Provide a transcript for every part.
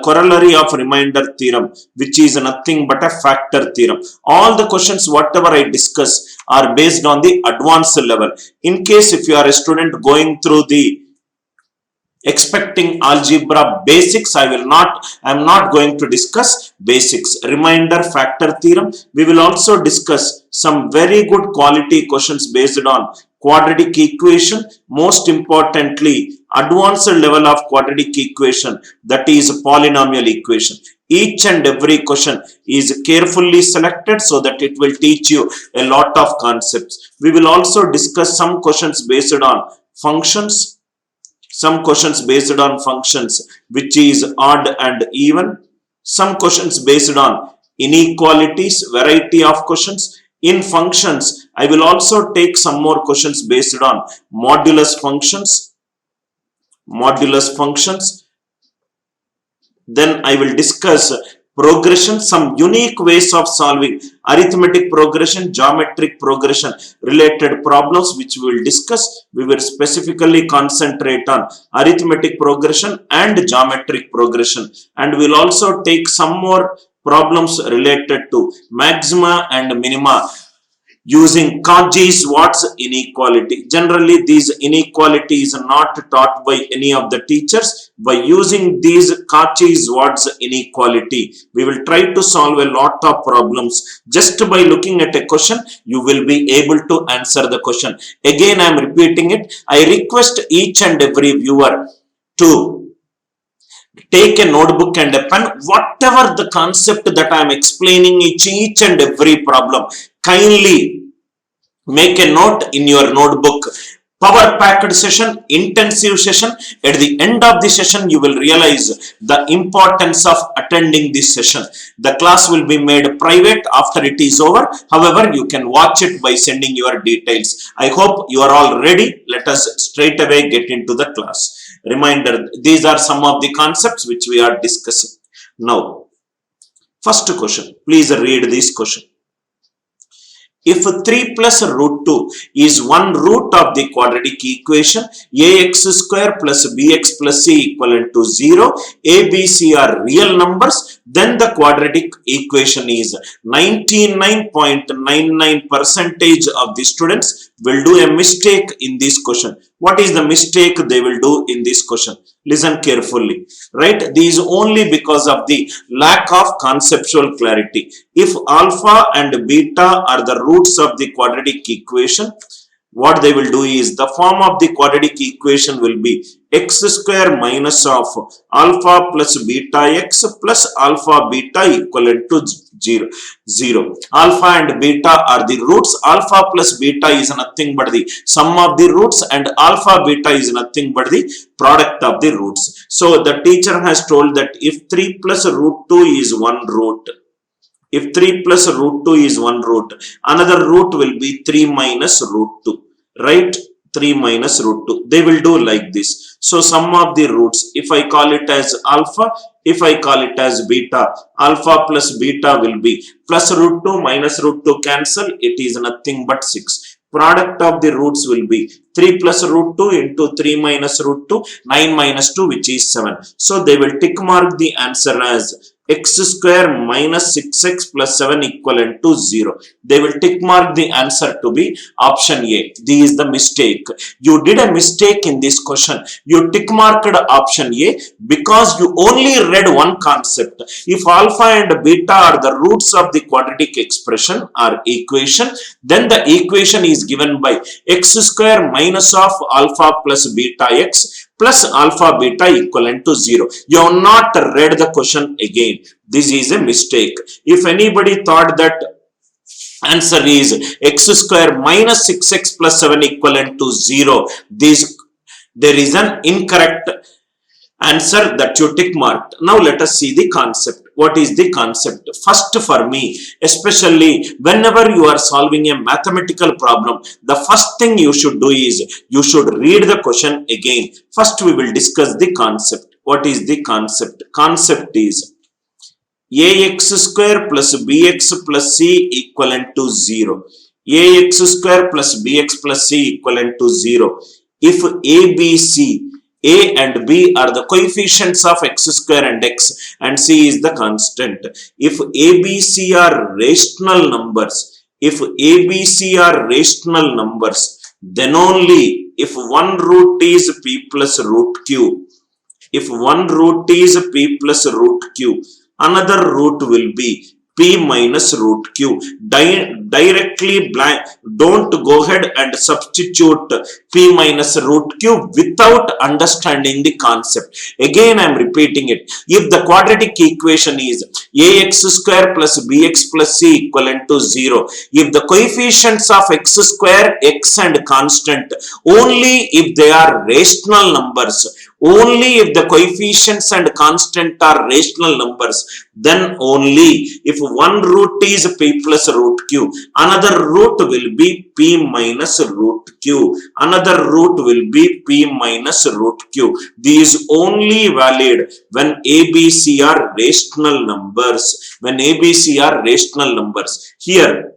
corollary of remainder theorem, which is nothing but a factor theorem. All the questions whatever I discuss are based on the advanced level. In case if you are a student going through the expecting algebra basics, I am not going to discuss basics. Remainder factor theorem, we will also discuss some very good quality questions based on quadratic equation, most importantly advanced level of quadratic equation, that is polynomial equation. Each and every question is carefully selected so that it will teach you a lot of concepts. We will also discuss some questions based on functions, which is odd and even, some questions based on inequalities, variety of questions. In functions, I will also take some more questions based on modulus functions. Then I will discuss progression, some unique ways of solving arithmetic progression, geometric progression related problems, which we will discuss. We will specifically concentrate on arithmetic progression and geometric progression, and we will also take some more problems related to maxima and minima using Cauchy-Schwarz inequality. Generally, these inequalities are not taught by any of the teachers. By using these Cauchy-Schwarz inequality, we will try to solve a lot of problems. Just by looking at a question, you will be able to answer the question. Again, I am repeating it. I request each and every viewer to take a notebook and a pen. Whatever the concept that I am explaining each and every problem, kindly make a note in your notebook. Power packed session, intensive session. At the end of the session, you will realize the importance of attending this session. The class will be made private after it is over. However, you can watch it by sending your details. I hope you are all ready. Let us straight away get into the class. Reminder, these are some of the concepts which we are discussing. Now, first question, please read this question. If 3 plus root 2 is one root of the quadratic equation ax square plus bx plus c equivalent to 0, a, b, c are real numbers, then the quadratic equation is 99.99% of the students will do a mistake in this question. What is the mistake they will do in this question? Listen carefully, right? This is only because of the lack of conceptual clarity. If alpha and beta are the roots of the quadratic equation, what they will do is the form of the quadratic equation will be x square minus of alpha plus beta x plus alpha beta equivalent to 0. Alpha and beta are the roots. Alpha plus beta is nothing but the sum of the roots, and alpha beta is nothing but the product of the roots. So the teacher has told that if 3 plus root 2 is one root, if 3 plus root 2 is one root, another root will be 3 minus root 2, right? 3 minus root 2. They will do like this. So sum of the roots, if I call it as alpha, if I call it as beta, alpha plus beta will be plus root 2 minus root 2 cancel, it is nothing but 6. Product of the roots will be 3 plus root 2 into 3 minus root 2, 9 minus 2, which is 7. So they will tick mark the answer as x square minus 6x plus 7 equivalent to 0. They will tick mark the answer to be option A. This is the mistake. You did a mistake in this question. You tick marked option A because you only read one concept. If alpha and beta are the roots of the quadratic expression or equation, then the equation is given by x square minus of alpha plus beta x plus alpha beta equivalent to 0. You have not read the question again. This is a mistake. If anybody thought that answer is x square minus 6x plus 7 equivalent to 0, there is an incorrect answer that you tick marked. Now let us see the concept. What is the concept? First, for me, especially whenever you are solving a mathematical problem, the first thing you should do is you should read the question again. First, we will discuss the concept. What is the concept? Concept is ax square plus bx plus c equivalent to 0. Ax square plus bx plus c equivalent to 0. If a, b, c A and B are the coefficients of x square and x, and C is the constant. If A, B, C are rational numbers, then only if one root is P plus root Q, another root will be P minus root Q. Directly blank, don't go ahead and substitute P minus root Q without understanding the concept. Again, I am repeating it. If the quadratic equation is ax square plus bx plus c equivalent to 0, if the coefficients of x square, x and constant, only if they are rational numbers, only if the coefficients and constant are rational numbers, then only if one root is P plus root Q, another root will be P minus root Q, another root will be P minus root Q. These only valid when A, B, C are rational numbers. Here,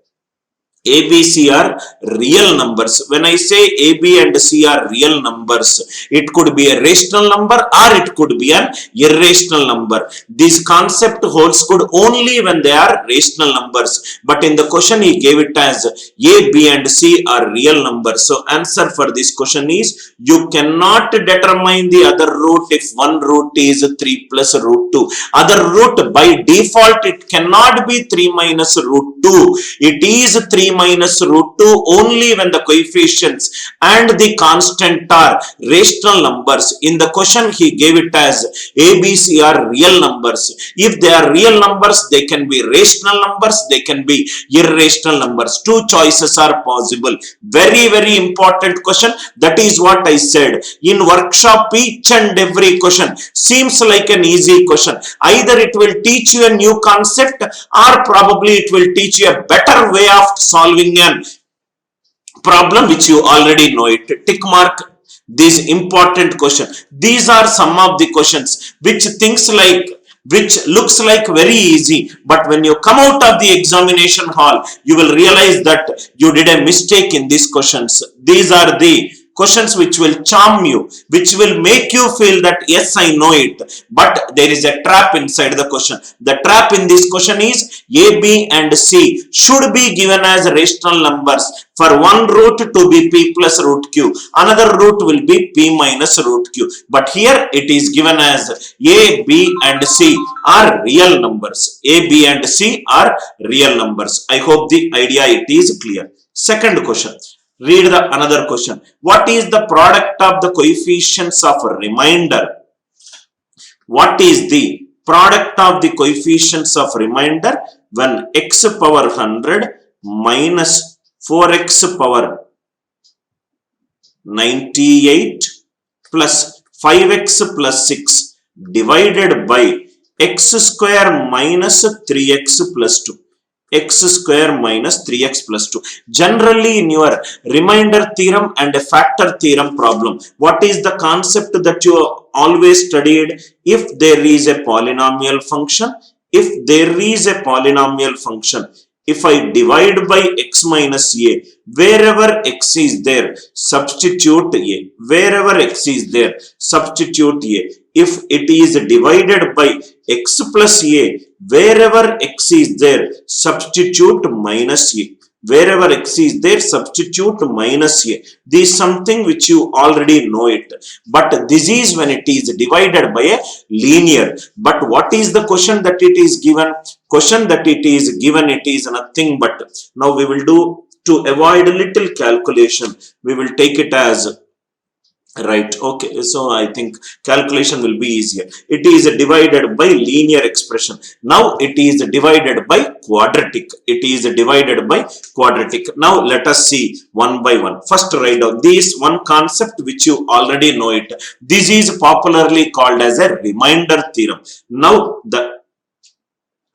A, B, C are real numbers. When I say A, B and C are real numbers, it could be a rational number or it could be an irrational number. This concept holds good only when they are rational numbers. But in the question he gave it as A, B and C are real numbers. So answer for this question is, you cannot determine the other root if one root is 3 plus root 2. Other root by default it cannot be 3 minus root 2. It is 3 minus root 2 only when the coefficients and the constant are rational numbers. In the question he gave it as A, B, C are real numbers. If they are real numbers, they can be rational numbers, they can be irrational numbers. Two choices are possible. Very, very important question. That is what I said. In workshop, each and every question seems like an easy question. Either it will teach you a new concept or probably it will teach you a better way of solving a problem which you already know it. Tick mark this important question. These are some of the questions which looks like very easy, but when you come out of the examination hall, you will realize that you did a mistake in these questions. These are the questions which will charm you, which will make you feel that yes, I know it, but there is a trap inside the question. The trap in this question is A, B and C should be given as rational numbers. For one root to be P plus root Q, another root will be P minus root Q. But here it is given as A, B and C are real numbers. A, B and C are real numbers. I hope the idea it is clear. Second question. Read the another question. What is the product of the coefficients of a remainder? What is the product of the coefficients of remainder when x power 100 minus 4x power 98 plus 5x plus 6 divided by x square minus 3x plus 2. X square minus 3x plus 2. Generally in your remainder theorem and a factor theorem problem, what is the concept that you always studied? If there is a polynomial function, if I divide by x minus a, wherever x is there, substitute a. Wherever x is there, substitute a. If it is divided by x plus a, wherever x is there, substitute minus a. Wherever x is there, substitute minus a. This is something which you already know it. But this is when it is divided by a linear. But what is the question that it is given? Question that it is given, it is nothing but, now we will do, to avoid a little calculation, we will take it as, right, okay, so I think calculation will be easier. It is divided by linear expression. Now it is divided by quadratic. Now let us see one by one. First write down this one concept which you already know it. This is popularly called as a remainder theorem. Now the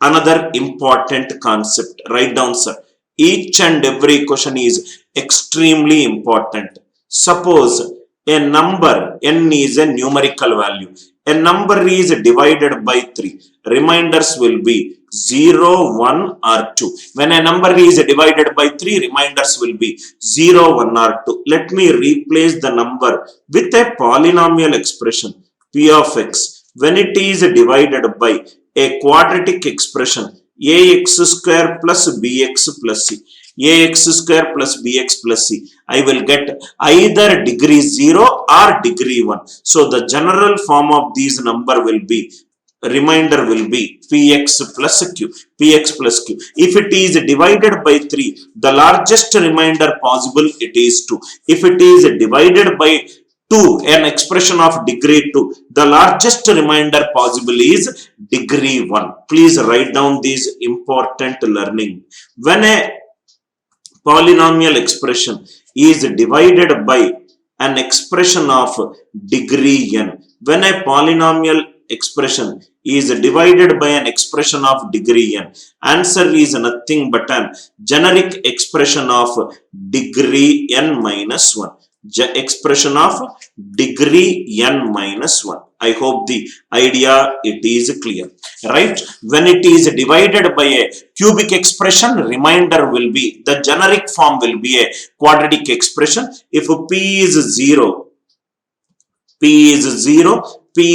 another important concept. Write down, sir. Each and every question is extremely important. Suppose a number, n is a numerical value. A number is divided by 3. Reminders will be 0, 1 or 2. When a number is divided by 3, reminders will be 0, 1 or 2. Let me replace the number with a polynomial expression p of x. When it is divided by a quadratic expression ax square plus bx plus c, ax square plus bx plus c, I will get either degree 0 or degree 1. So the general form of these number will be, remainder will be px plus q, px plus q. If it is divided by 3, the largest remainder possible it is 2. If it is divided by 2, an expression of degree 2, the largest remainder possible is degree 1. Please write down these important learning. When a polynomial expression is divided by an expression of degree n, when a polynomial expression is divided by an expression of degree n, answer is nothing but an generic expression of degree n minus 1. Expression of degree n minus 1. I hope the idea it is clear, right? When it is divided by a cubic expression, remainder will be, the generic form will be a quadratic expression. If p is 0, p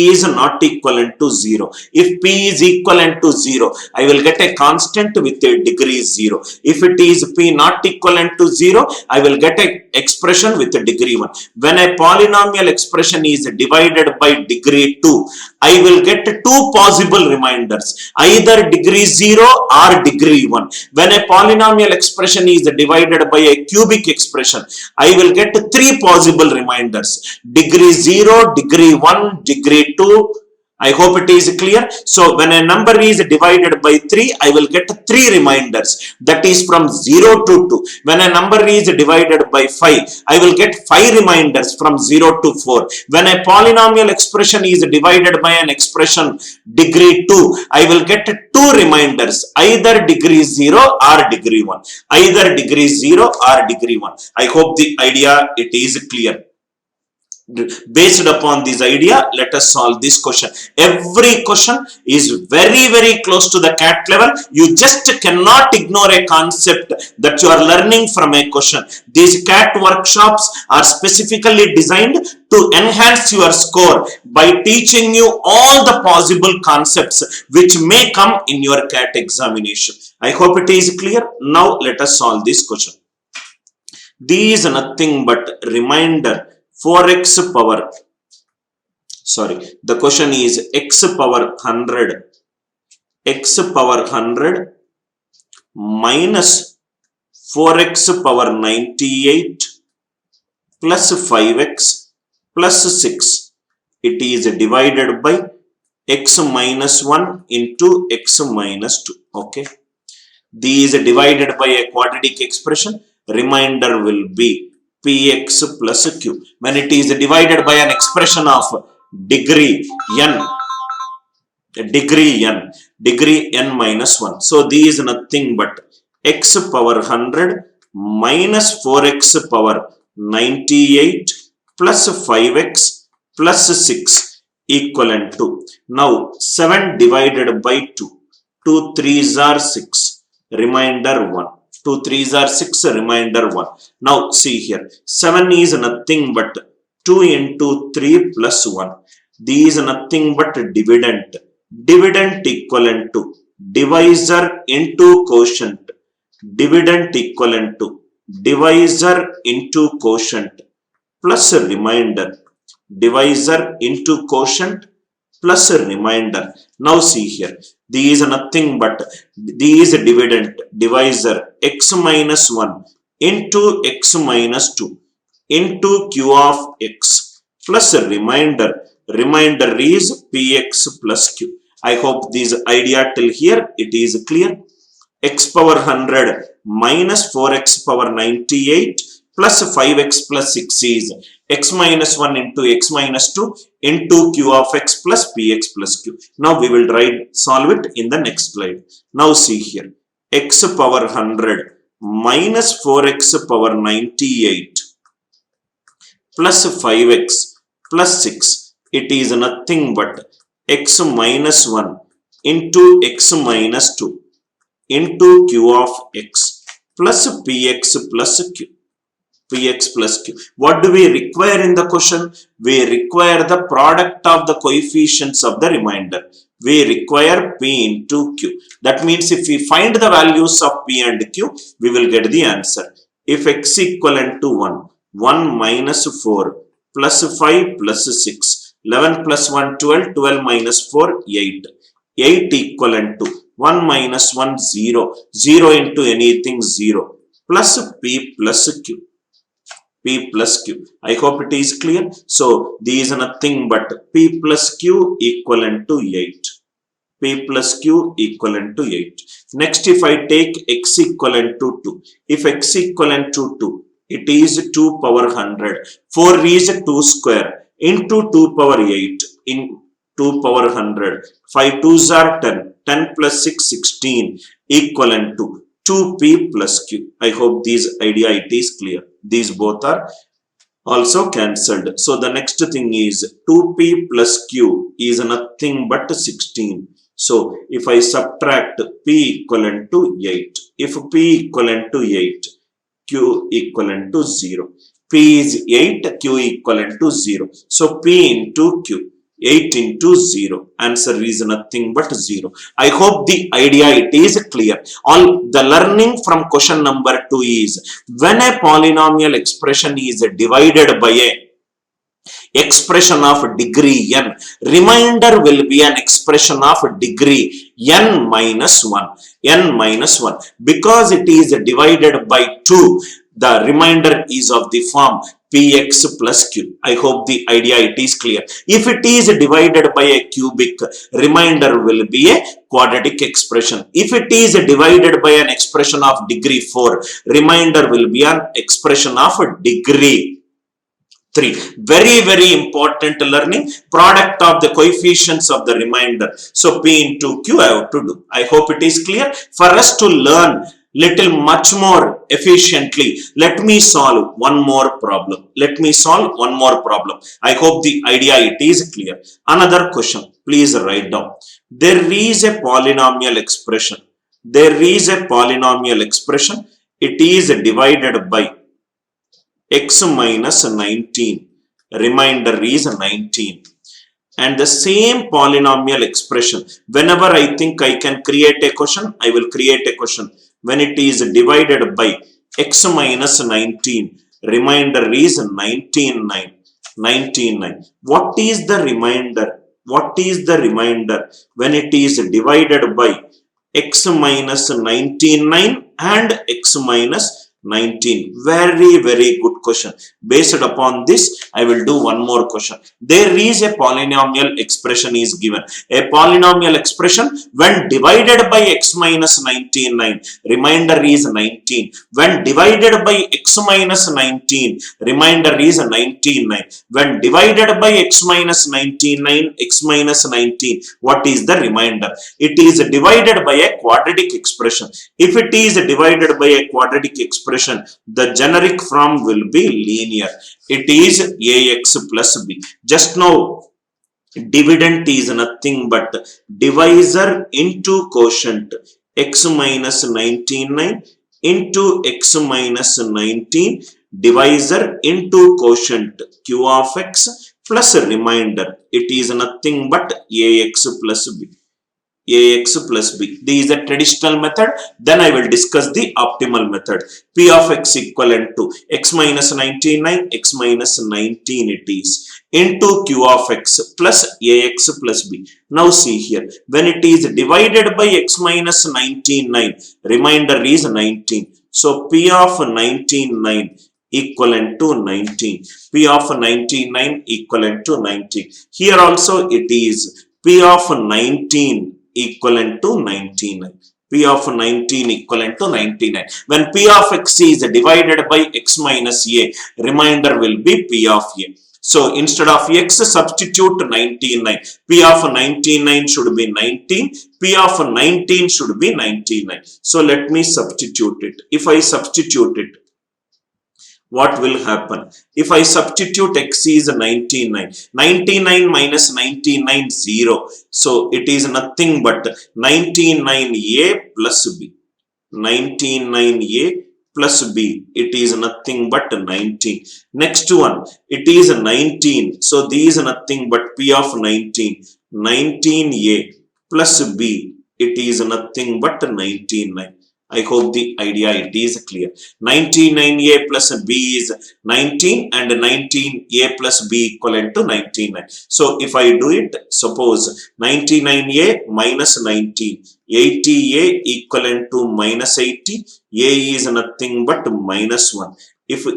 is not equivalent to 0. If p is equivalent to 0, I will get a constant with a degree 0. If it is p not equivalent to 0, I will get a expression with a degree 1. When a polynomial expression is divided by degree 2, I will get two possible reminders, either degree 0 or degree 1. When a polynomial expression is divided by a cubic expression, I will get three possible reminders, degree 0, degree 1, degree 2. I hope it is clear. So when a number is divided by 3, I will get 3 reminders, that is from 0 to 2. When a number is divided by 5, I will get 5 reminders from 0 to 4. When a polynomial expression is divided by an expression degree 2, I will get 2 reminders, either degree 0 or degree 1. Either degree 0 or degree 1. I hope the idea it is clear. Based upon this idea, let us solve this question. Every question is very close to the CAT level. You just cannot ignore a concept that you are learning from a question. These CAT workshops are specifically designed to enhance your score by teaching you all the possible concepts which may come in your CAT examination. I hope it is clear. Now let us solve this question. These is nothing but remainder 4x power, the question is x power 100, x power 100 minus 4x power 98 plus 5x plus 6. It is divided by x minus 1 into x minus 2. Okay. These divided by a quadratic expression, remainder will be px plus q. When it is divided by an expression of degree n minus 1. So these is nothing but x power 100 minus 4x power 98 plus 5x plus 6 equivalent to, now 7 divided by 2. 2 3s are 6, remainder 1. 2 3s are 6, remainder 1. Now see here, 7 is nothing but 2 into 3 plus 1. These is nothing but dividend. Dividend equivalent to divisor into quotient. Dividend equivalent to divisor into quotient plus remainder. Divisor into quotient plus remainder. Now see here, these is nothing but these dividend, divisor x minus 1 into x minus 2 into q of x plus remainder. Remainder is px plus q. I hope this idea till here it is clear. X power 100 minus 4x power 98 plus 5x plus 6 is x minus 1 into x minus 2 into q of x plus px plus q. Now we will solve it in the next slide. Now see here, x power 100 minus 4x power 98 plus 5x plus 6. It is nothing but x minus 1 into x minus 2 into q of x plus px plus q. Px plus q. What do we require in the question? We require the product of the coefficients of the remainder. We require p into q. That means if we find the values of p and q, we will get the answer. If x equivalent to 1, 1 minus 4 plus 5 plus 6, 11 plus 1, 12, 12 minus 4, 8. 8 equivalent to 1 minus 1, 0, 0 into anything 0 plus p plus q. P plus q. I hope it is clear. So, these are nothing but p plus q equivalent to 8. P plus q equivalent to 8. Next, if I take x equivalent to 2. If x equivalent to 2, it is 2 power 100. 4 is 2 square into 2 power 8 in 2 power 100. 5 2s are 10. 10 plus 6, 16 equivalent to 2p plus q. I hope this idea it is clear. These both are also cancelled. So the next thing is 2p plus q is nothing but 16. So if I subtract p equivalent to 8, if p equivalent to 8, q equivalent to 0. P is 8, q equivalent to 0. So p into q. 8 into 0. Answer is nothing but 0. I hope the idea it is clear. All the learning from question number 2 is when a polynomial expression is divided by a expression of degree n, remainder will be an expression of degree n minus 1. N minus 1. Because it is divided by 2, the remainder is of the form px plus q. I hope the idea it is clear. If it is divided by a cubic, remainder will be a quadratic expression. If it is divided by an expression of degree 4, remainder will be an expression of degree 3. Very important learning. Product of the coefficients of the remainder. So p into q I have to do. I hope it is clear. For us to learn little much more efficiently, let me solve one more problem. Let me solve one more problem. I hope the idea it is clear. Another question. Please write down. There is a polynomial expression. There is a polynomial expression. It is divided by x minus 19. Remainder is 19. And the same polynomial expression, whenever I think I can create a question, I will create a question. When it is divided by x minus 19, remainder is 19, 9. 19, 9. What is the remainder? What is the remainder when it is divided by x minus 19, 9 and x minus 19? Very good question. Based upon this, I will do one more question. There is a polynomial expression is given. A polynomial expression when divided by x minus 19, 9, remainder is 19. When divided by x minus 19, remainder is 19, 9. When divided by x minus 19, 9, x minus 19, what is the remainder? It is divided by a quadratic expression. If it is divided by a quadratic expression, the generic form will be linear. It is ax plus b. Just now, dividend is nothing but divisor into quotient. X minus 19, 9 into x minus 19, divisor into quotient q of x plus remainder. It is nothing but ax plus b. Ax plus b. This is the traditional method. Then I will discuss the optimal method. P of x equivalent to x minus 19, 9, x minus 19 it is into q of x plus ax plus b. Now see here. When it is divided by x minus 19, 9, remainder is 19. So p of 19, 9 equivalent to 19. P of 19, 9 equivalent to 19. Here also it is p of 19 equivalent to 99. P of 19 equivalent to 99. When P of x is divided by x minus a, remainder will be P of a. So instead of x, substitute 99. P of 99 should be 19. P of 19 should be 99. So let me substitute it. If I substitute it, what will happen? If I substitute x is 99, 99 minus 99, 0. So it is nothing but 99a plus b. 99a plus b. It is nothing but 19. Next one, it is 19. So these are nothing but p of 19. 19a plus b. It is nothing but 99. I hope the idea it is clear. 99a plus b is 19 and 19a plus b equivalent to 99. So if I do it, suppose 99a minus 19, 80a equivalent to minus 80, a is nothing but minus 1. If a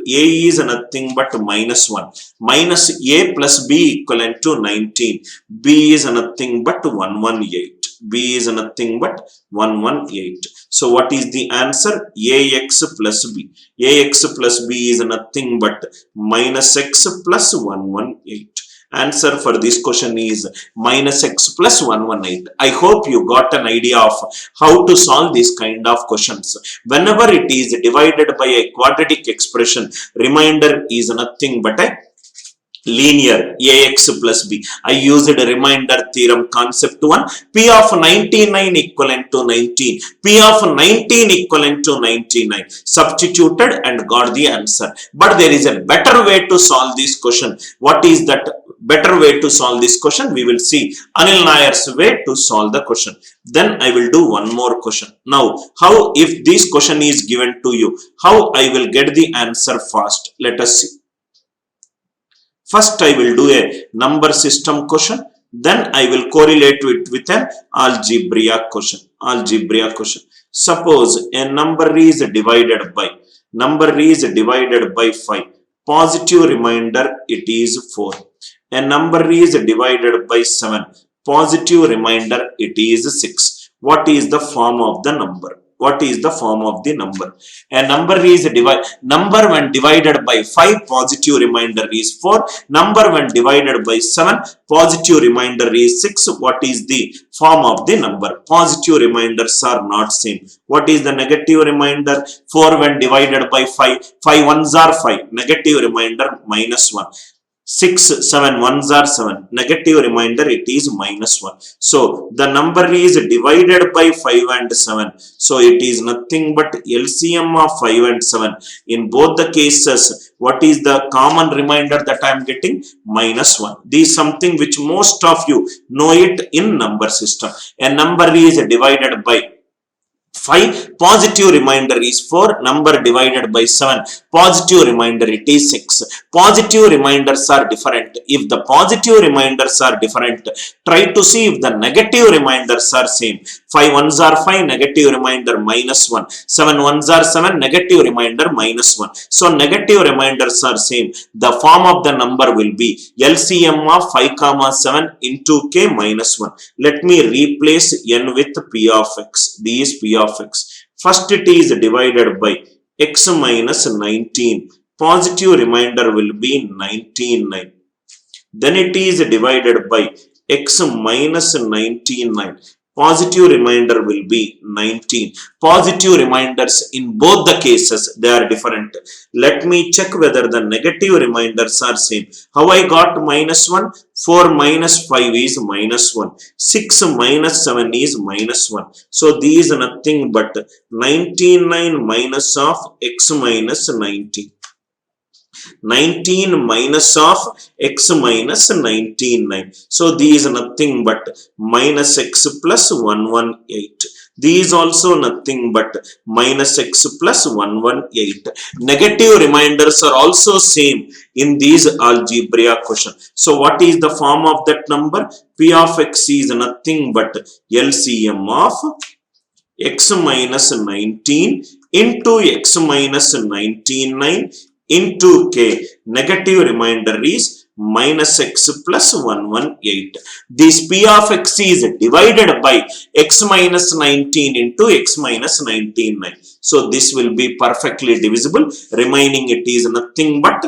is nothing but minus 1, minus a plus b equivalent to 19, b is nothing but 118. B is nothing but 118. So what is the answer? Ax plus b. Ax plus b is nothing but minus x plus 118. Answer for this question is minus x plus 118. I hope you got an idea of how to solve this kind of questions. Whenever it is divided by a quadratic expression, remainder is nothing but a linear ax plus b. I used a reminder theorem concept 1. P of 99 equivalent to 19. P of 19 equivalent to 99. Substituted and got the answer. But there is a better way to solve this question. What is that better way to solve this question? We will see Anil Nair's way to solve the question. Then I will do one more question. Now, how if this question is given to you, how I will get the answer fast? Let us see. First, I will do a number system question. Then I will correlate it with an algebra question. Algebra question. Suppose a number is divided by 5. Positive remainder it is 4. A number is divided by 7. Positive remainder it is 6. What is the form of the number? What is the form of the number? A number is number when divided by 5, positive remainder is 4. Number when divided by 7, positive remainder is 6. What is the form of the number? Positive remainders are not same. What is the negative remainder? 4 when divided by 5, 5 ones are 5. Negative remainder minus 1. 6, 7 ones are 7. Negative remainder it is minus 1. So the number is divided by 5 and 7. So it is nothing but LCM of 5 and 7. In both the cases, what is the common remainder that I am getting? Minus 1. This is something which most of you know it in number system. A number is divided by 5, positive remainder is 4, number divided by 7, positive remainder it is 6. Positive reminders are different. If the positive reminders are different, try to see if the negative reminders are same. 5 ones are 5, negative remainder minus 1. 7 ones are 7, negative remainder minus 1. So negative reminders are same. The form of the number will be LCM of 5, 7 into k minus 1. Let me replace n with p of x. B is p of x. First it is divided by x minus 19. Positive remainder will be 19. Then it is divided by x minus 99. Positive remainder will be 19. Positive reminders in both the cases, they are different. Let me check whether the negative reminders are same. How I got minus 1? 4 minus 5 is minus 1. 6 minus 7 is minus 1. So these are nothing but 99 minus of x minus 19. 19 minus of x minus 99. So these are nothing but minus x plus 118. These also nothing but minus x plus 118. Negative reminders are also same in these algebra question. So what is the form of that number? P of x is nothing but LCM of x minus 19 into x minus 99 into k. Negative remainder is minus x plus 118. This p of x is divided by x minus 19 into x minus 99. So this will be perfectly divisible. Remaining it is nothing but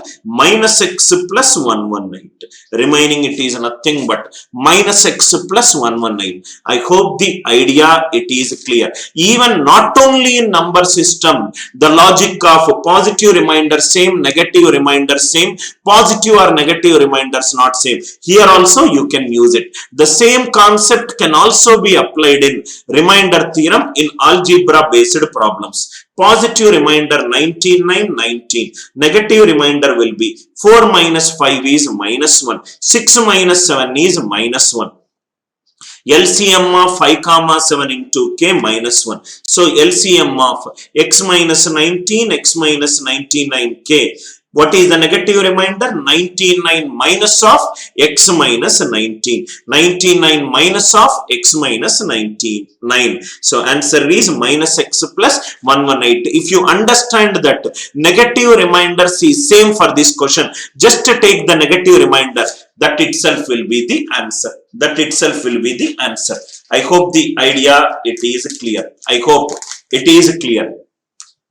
minus x plus 118. Remaining it is nothing but minus x plus 118. I hope the idea it is clear. Even not only in number system, the logic of positive remainder same, negative remainder same, positive or negative reminders not same. Here also you can use it. The same concept can also be applied in remainder theorem in algebra based problems. Positive remainder 19, 9, 19. Negative remainder will be 4 minus 5 is minus 1. 6 minus 7 is minus 1. LCM of 5 comma 7 into k minus 1. So LCM of x minus 19, x minus 99k. What is the negative remainder? 99 minus of x minus 19. 99 minus of x minus 99. So answer is minus x plus 118. If you understand that negative reminders is same for this question, just take the negative reminder. That itself will be the answer. That itself will be the answer. I hope the idea it is clear. I hope it is clear.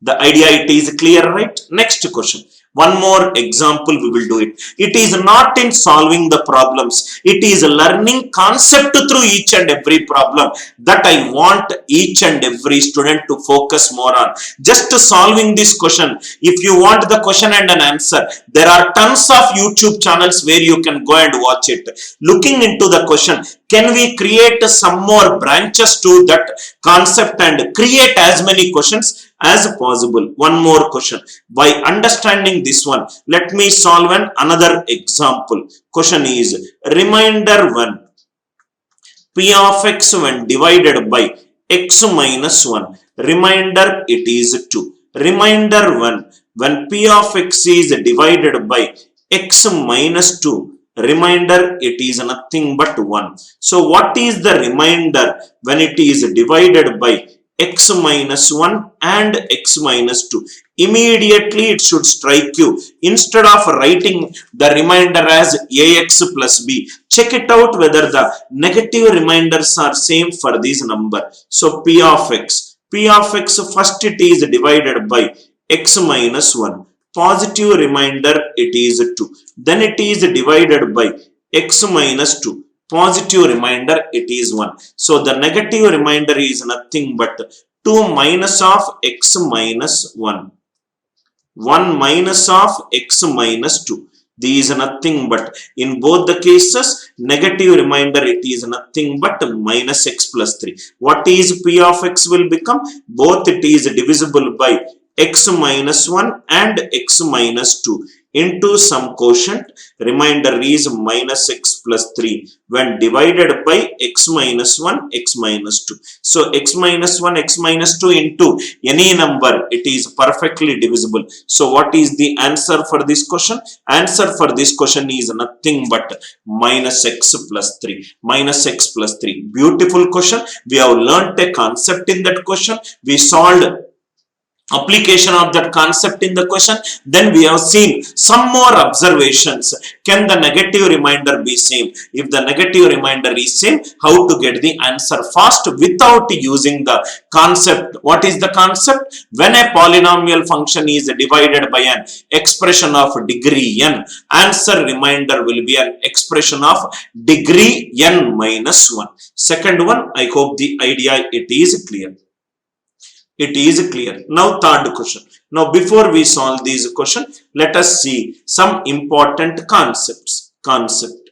The idea it is clear, right? Next question. One more example we will do it. It is not in solving the problems. It is learning concept through each and every problem that I want each and every student to focus more on. Just solving this question. If you want the question and an answer, there are tons of YouTube channels where you can go and watch it. Looking into the question, can we create some more branches to that concept and create as many questions as possible? One more question. By understanding this one, let me solve another example. Question is remainder 1. P of x when divided by x minus 1. Remainder it is 2. Remainder 1 when P of x is divided by x minus 2. Remainder it is nothing but 1. So what is the remainder when it is divided by x minus 1 and x minus 2? Immediately it should strike you. Instead of writing the remainder as ax plus b, check it out whether the negative remainders are same for this number. So P of x first it is divided by x minus 1. Positive remainder it is 2. Then it is divided by x minus 2. Positive remainder it is 1. So the negative remainder is nothing but 2 minus of x minus 1. 1 minus of x minus 2. These are nothing but, in both the cases, negative remainder it is nothing but minus x plus 3. What is P of x will become? Both it is divisible by x minus 1 and x minus 2 into some quotient. Remainder is minus x plus 3 when divided by x minus 1, x minus 2. So x minus 1, x minus 2 into any number, it is perfectly divisible. So what is the answer for this question? Answer for this question is nothing but minus x plus 3. Minus x plus 3. Beautiful question. We have learnt a concept in that question. We solved application of that concept in the question. Then we have seen some more observations. Can the negative remainder be same? If the negative remainder is same, how to get the answer fast without using the concept? What is the concept? When a polynomial function is divided by an expression of degree n, answer remainder will be an expression of degree n minus 1. Second one, I hope the idea it is clear. It is clear. Now third question. Now before we solve these question, let us see some important concepts. Concepts.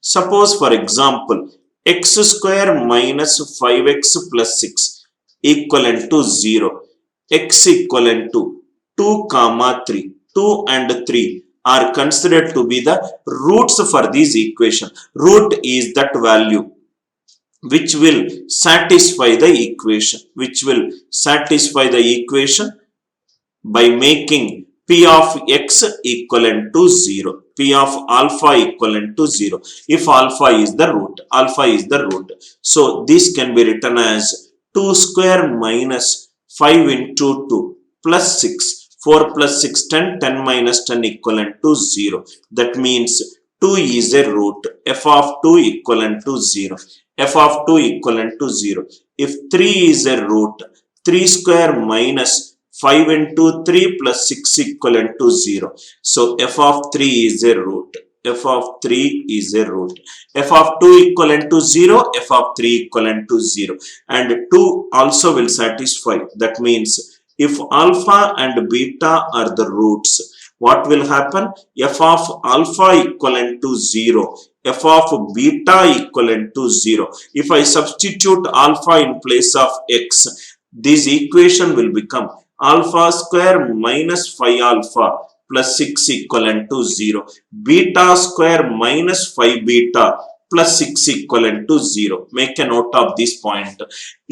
Suppose for example, x square minus 5x plus 6 equivalent to 0. X equivalent to 2 comma 3. 2 and 3 are considered to be the roots for this equation. Root is that value which will satisfy the equation, by making P of x equivalent to 0. P of alpha equivalent to 0. If alpha is the root. So this can be written as 2 square minus 5 into 2 plus 6. 4 plus 6, 10. 10 minus 10 equivalent to 0. That means 2 is a root. F of 2 equivalent to 0. F of 2 equivalent to 0. If 3 is a root, 3 square minus 5 into 3 plus 6 equivalent to 0. So f of 3 is a root. F of 3 is a root. F of 2 equivalent to 0, f of 3 equivalent to 0. And 2 also will satisfy. That means if alpha and beta are the roots, what will happen? F of alpha equivalent to 0. F of beta equivalent to 0. If I substitute alpha in place of x, this equation will become alpha square minus 5 alpha plus 6 equivalent to 0. Beta square minus 5 beta plus 6 equivalent to 0. Make a note of this point.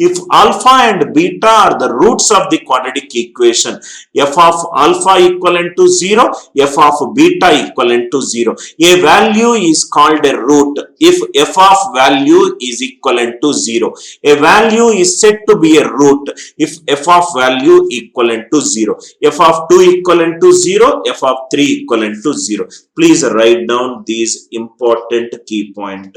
If alpha and beta are the roots of the quadratic equation, f of alpha equivalent to 0, f of beta equivalent to 0. A value is called a root if f of value is equivalent to 0. A value is said to be a root if f of value equivalent to 0. F of 2 equivalent to 0, f of 3 equivalent to 0. Please write down these important key points.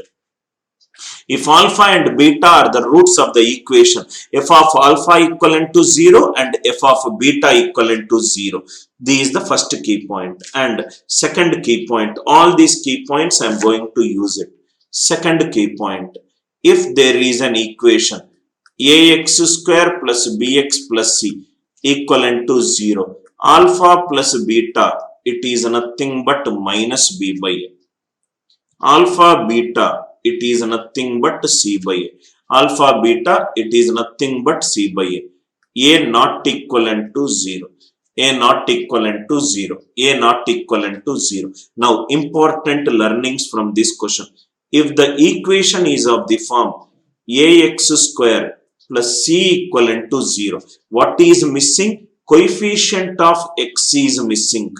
If alpha and beta are the roots of the equation, f of alpha equivalent to 0 and f of beta equivalent to 0. This is the first key point. And second key point, all these key points I am going to use it. Second key point, if there is an equation ax square plus bx plus c equivalent to 0, alpha plus beta, it is nothing but minus b by a. Alpha beta, it is nothing but c by a. Alpha beta, it is nothing but c by a. A not equivalent to 0. A not equivalent to 0. A not equivalent to 0. Now, important learnings from this question. If the equation is of the form ax square plus c equivalent to 0, what is missing? Coefficient of x is missing.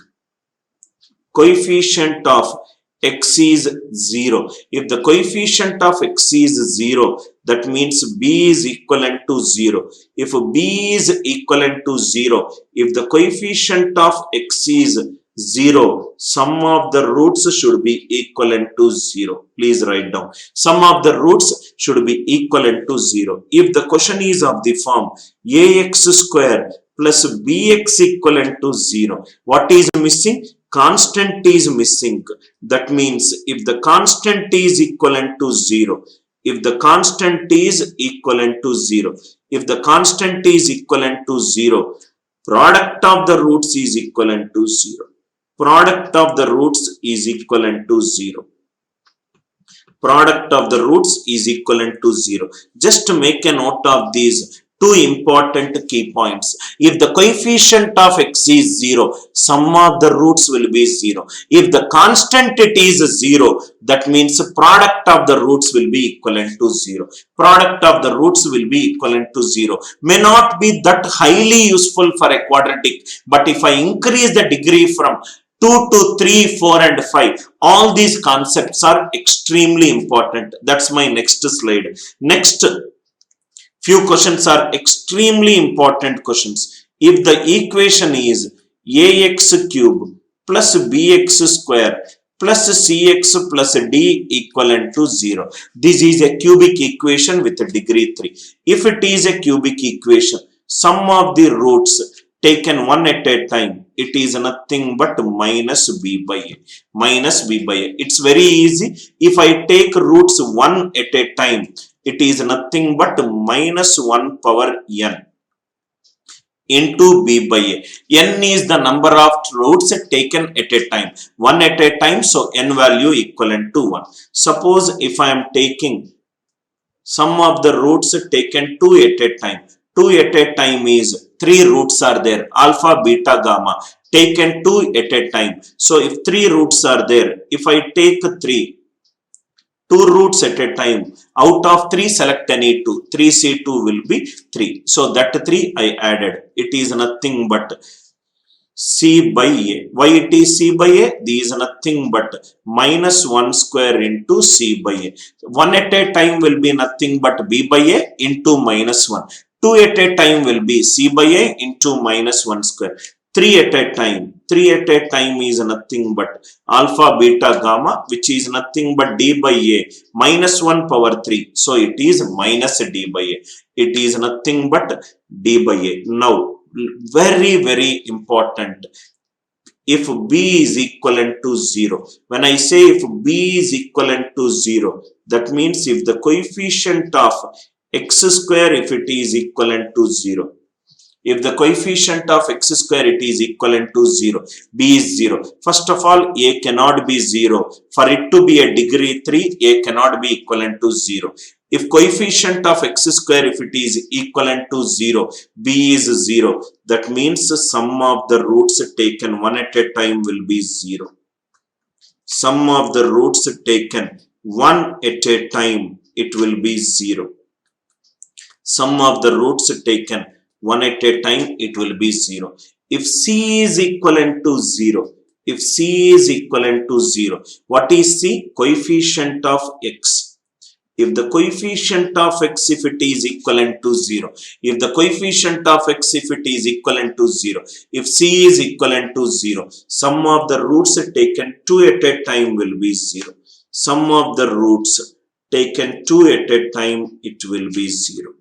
Coefficient of x is 0. If the coefficient of x is 0, that means b is equivalent to 0. If b is equivalent to 0, if the coefficient of x is 0, sum of the roots should be equivalent to 0. Please write down. Sum of the roots should be equivalent to 0. If the question is of the form ax square plus bx equivalent to 0, what is missing? Constant is missing. That means if the constant is equivalent to 0, if the constant is equivalent to 0, if the constant is equivalent to 0, product of the roots is equivalent to 0. Product of the roots is equivalent to 0. Product of the roots is equivalent to 0. Just to make a note of these two important key points. If the coefficient of x is 0, sum of the roots will be 0. If the constant it is 0, that means product of the roots will be equivalent to 0. Product of the roots will be equivalent to 0. May not be that highly useful for a quadratic, but if I increase the degree from 2 to 3, 4 and 5, all these concepts are extremely important. That's my next slide. Next few questions are extremely important questions. If the equation is ax cube plus bx square plus cx plus d equivalent to 0. This is a cubic equation with a degree 3. If it is a cubic equation, sum of the roots taken one at a time, it is nothing but minus b by a. Minus b by a. It's very easy. If I take roots one at a time, it is nothing but minus 1 power n into b by a. N is the number of roots taken at a time. One at a time, so n value equivalent to 1. Suppose if I am taking sum of the roots taken 2 at a time. 2 at a time is 3 roots are there. Alpha, beta, gamma. Taken 2 at a time. So if 3 roots are there, if I take 2 roots at a time, out of 3 select any 2. 3c2 will be 3. So that 3 I added. It is nothing but c by a. Why it is c by a? This is nothing but minus 1 square into c by a. 1 at a time will be nothing but b by a into minus 1. 2 at a time will be c by a into minus 1 square. 3 at a time. 3 at a time is nothing but alpha, beta, gamma, which is nothing but d by a minus 1 power 3. So it is minus d by a. It is nothing but d by a. Now, very, very important. If b is equivalent to 0, when I say if b is equivalent to 0, that means if the coefficient of x square, if it is equivalent to 0, if the coefficient of x square it is equivalent to 0, b is 0. First of all, a cannot be 0. For it to be a degree 3, a cannot be equivalent to 0. If coefficient of x square, if it is equivalent to 0, b is 0. That means the sum of the roots taken one at a time will be 0. Sum of the roots taken one at a time, it will be 0. Sum of the roots taken one at a time, it will be 0. If c is equivalent to 0, if c is equivalent to 0, what is c? Coefficient of x. If the coefficient of x, if it is equivalent to 0, if the coefficient of x, if it is equivalent to 0, if c is equivalent to 0, sum of the roots taken 2 at a time will be 0. Sum of the roots taken 2 at a time, it will be 0.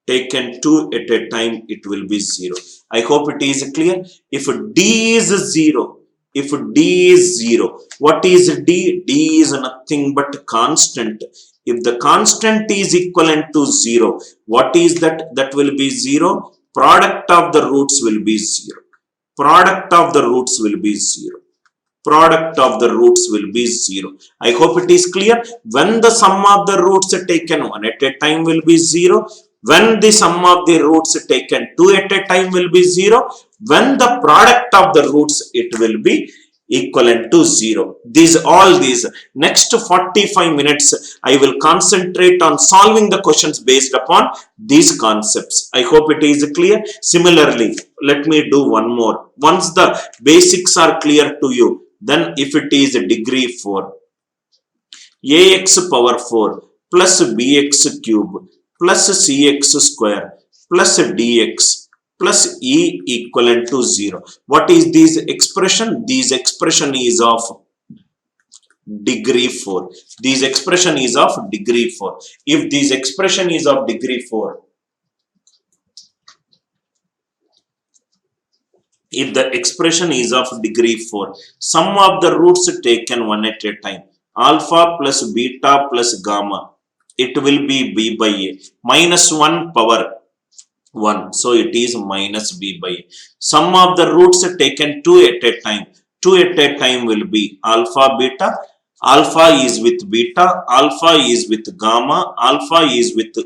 Taken 2 at a time, it will be 0. I hope it is clear. If d is 0, if d is 0, what is d? D is nothing but constant. If the constant is equivalent to 0, what is that? That will be 0. Product of the roots will be 0. Product of the roots will be 0. Product of the roots will be 0. I hope it is clear. When the sum of the roots taken one at a time will be 0. When the sum of the roots taken 2 at a time will be 0. When the product of the roots, it will be equivalent to 0. All these next 45 minutes, I will concentrate on solving the questions based upon these concepts. I hope it is clear. Similarly, let me do one more. Once the basics are clear to you, then if it is degree 4, ax power 4 plus bx cube plus cx square plus dx plus e equivalent to 0. What is this expression? This expression is of degree 4. This expression is of degree 4. If this expression is of degree 4, if the expression is of degree 4, sum of the roots taken one at a time, alpha plus beta plus gamma, it will be b by a minus 1 power 1. So it is minus b by a. Sum of the roots taken 2 at a time. 2 at a time will be alpha, beta. Alpha is with beta. Alpha is with gamma. Alpha is with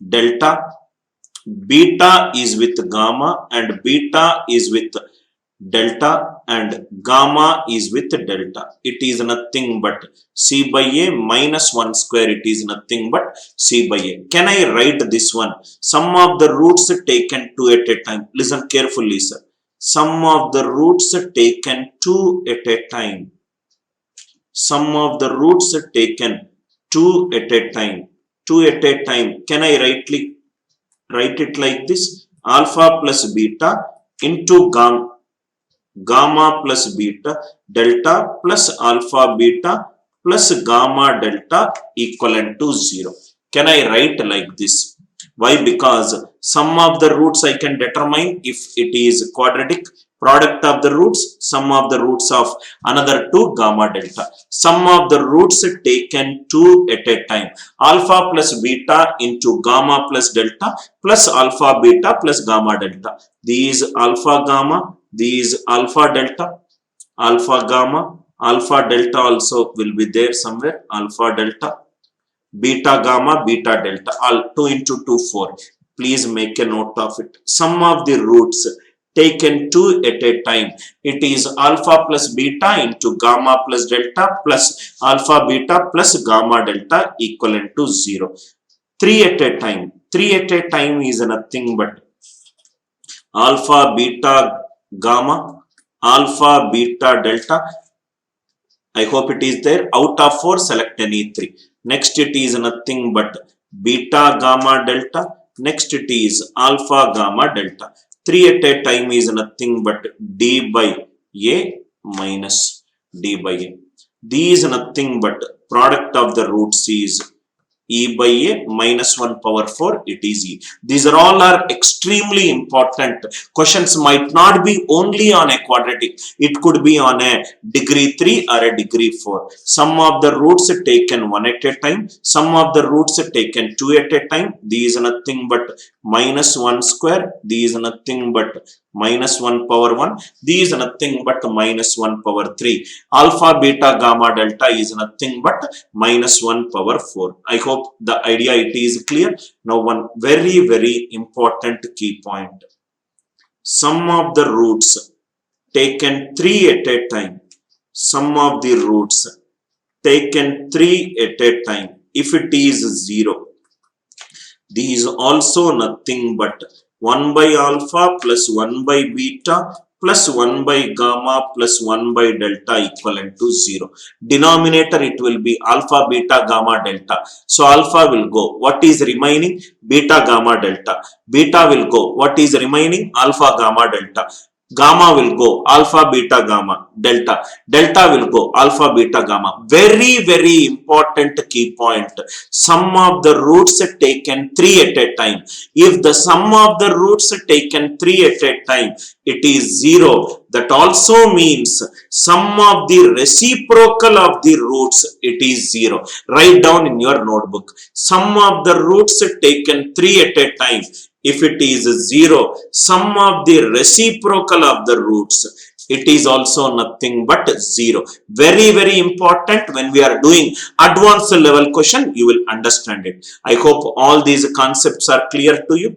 delta. Beta is with gamma and beta is with delta and gamma is with delta. It is nothing but c by a minus 1 square. It is nothing but c by a. Can I write this one? Sum of the roots taken 2 at a time. Listen carefully, sir. Sum of the roots taken 2 at a time. Sum of the roots taken 2 at a time. 2 at a time. Can I write it like this? Alpha plus beta into gamma plus beta delta plus alpha beta plus gamma delta equivalent to 0. Can I write like this? Why? Because sum of the roots I can determine if it is quadratic. Product of the roots, sum of the roots of another 2 gamma delta. Sum of the roots taken 2 at a time. Alpha plus beta into gamma plus delta plus alpha beta plus gamma delta. These alpha gamma, these alpha delta, alpha gamma, alpha delta also will be there somewhere. Alpha delta, beta gamma, beta delta, all 2 into 2, 4. Please make a note of it. Sum of the roots taken 2 at a time. It is alpha plus beta into gamma plus delta plus alpha beta plus gamma delta equivalent to 0. 3 at a time. 3 at a time is nothing but alpha beta gamma, alpha beta delta. I hope it is there. Out of 4, select any 3. Next it is nothing but beta gamma delta. Next it is alpha gamma delta. 3 at a time is nothing but d by a minus d by a. These nothing but product of the roots is e by a minus 1 power 4, it is e. These are all are extremely important. Questions might not be only on a quadratic, it could be on a degree 3 or a degree 4. Some of the roots taken 1 at a time, some of the roots taken 2 at a time. These are nothing but minus 1 square, these are nothing but minus 1 power 1, these are nothing but minus 1 power 3. Alpha, beta, gamma, delta is nothing but minus 1 power 4. I hope the idea it is clear. Now one very important key point. Sum of the roots taken 3 at a time. Sum of the roots taken 3 at a time. If it is 0, this is also nothing but 1 by alpha plus 1 by beta plus 1 by gamma plus 1 by delta equivalent to 0. Denominator it will be alpha, beta, gamma, delta. So alpha will go. What is remaining? Beta, gamma, delta. Beta will go. What is remaining? Alpha, gamma, delta. Gamma will go alpha, beta, gamma, delta. Delta will go alpha, beta, gamma. Very important key point. Sum of the roots taken 3 at a time. If the sum of the roots taken 3 at a time, it is 0. That also means sum of the reciprocal of the roots, it is 0. Write down in your notebook. Sum of the roots taken 3 at a time. If it is 0, sum of the reciprocal of the roots, it is also nothing but 0. Very important. When we are doing advanced level question, you will understand it. I hope all these concepts are clear to you.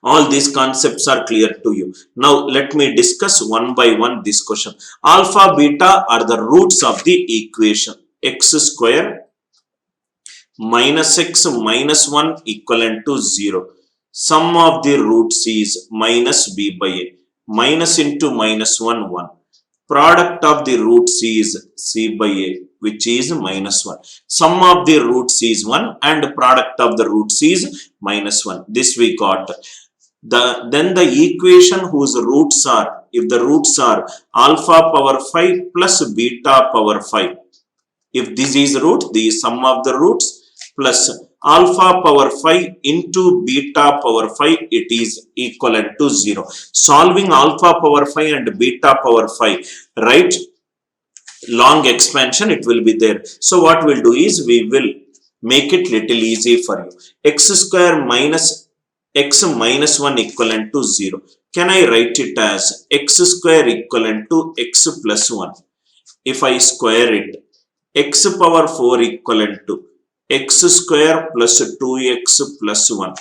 All these concepts are clear to you. Now let me discuss one by one this question. Alpha, beta are the roots of the equation x square minus x minus 1 equivalent to 0. Sum of the roots is minus b by a. Minus into minus 1, 1. Product of the roots is c by a, which is minus 1. Sum of the roots is 1 and product of the roots is minus 1. This we got. Then the equation whose roots are, if the roots are alpha power 5 plus beta power 5. If this is root, the sum of the roots plus alpha power 5 into beta power 5, it is equivalent to 0. Solving alpha power 5 and beta power 5, right? Long expansion, it will be there. So what we'll do is we will make it little easy for you. X square minus x minus 1 equivalent to 0. Can I write it as x square equivalent to x plus 1? If I square it, x power 4 equivalent to x square plus 2x plus 1.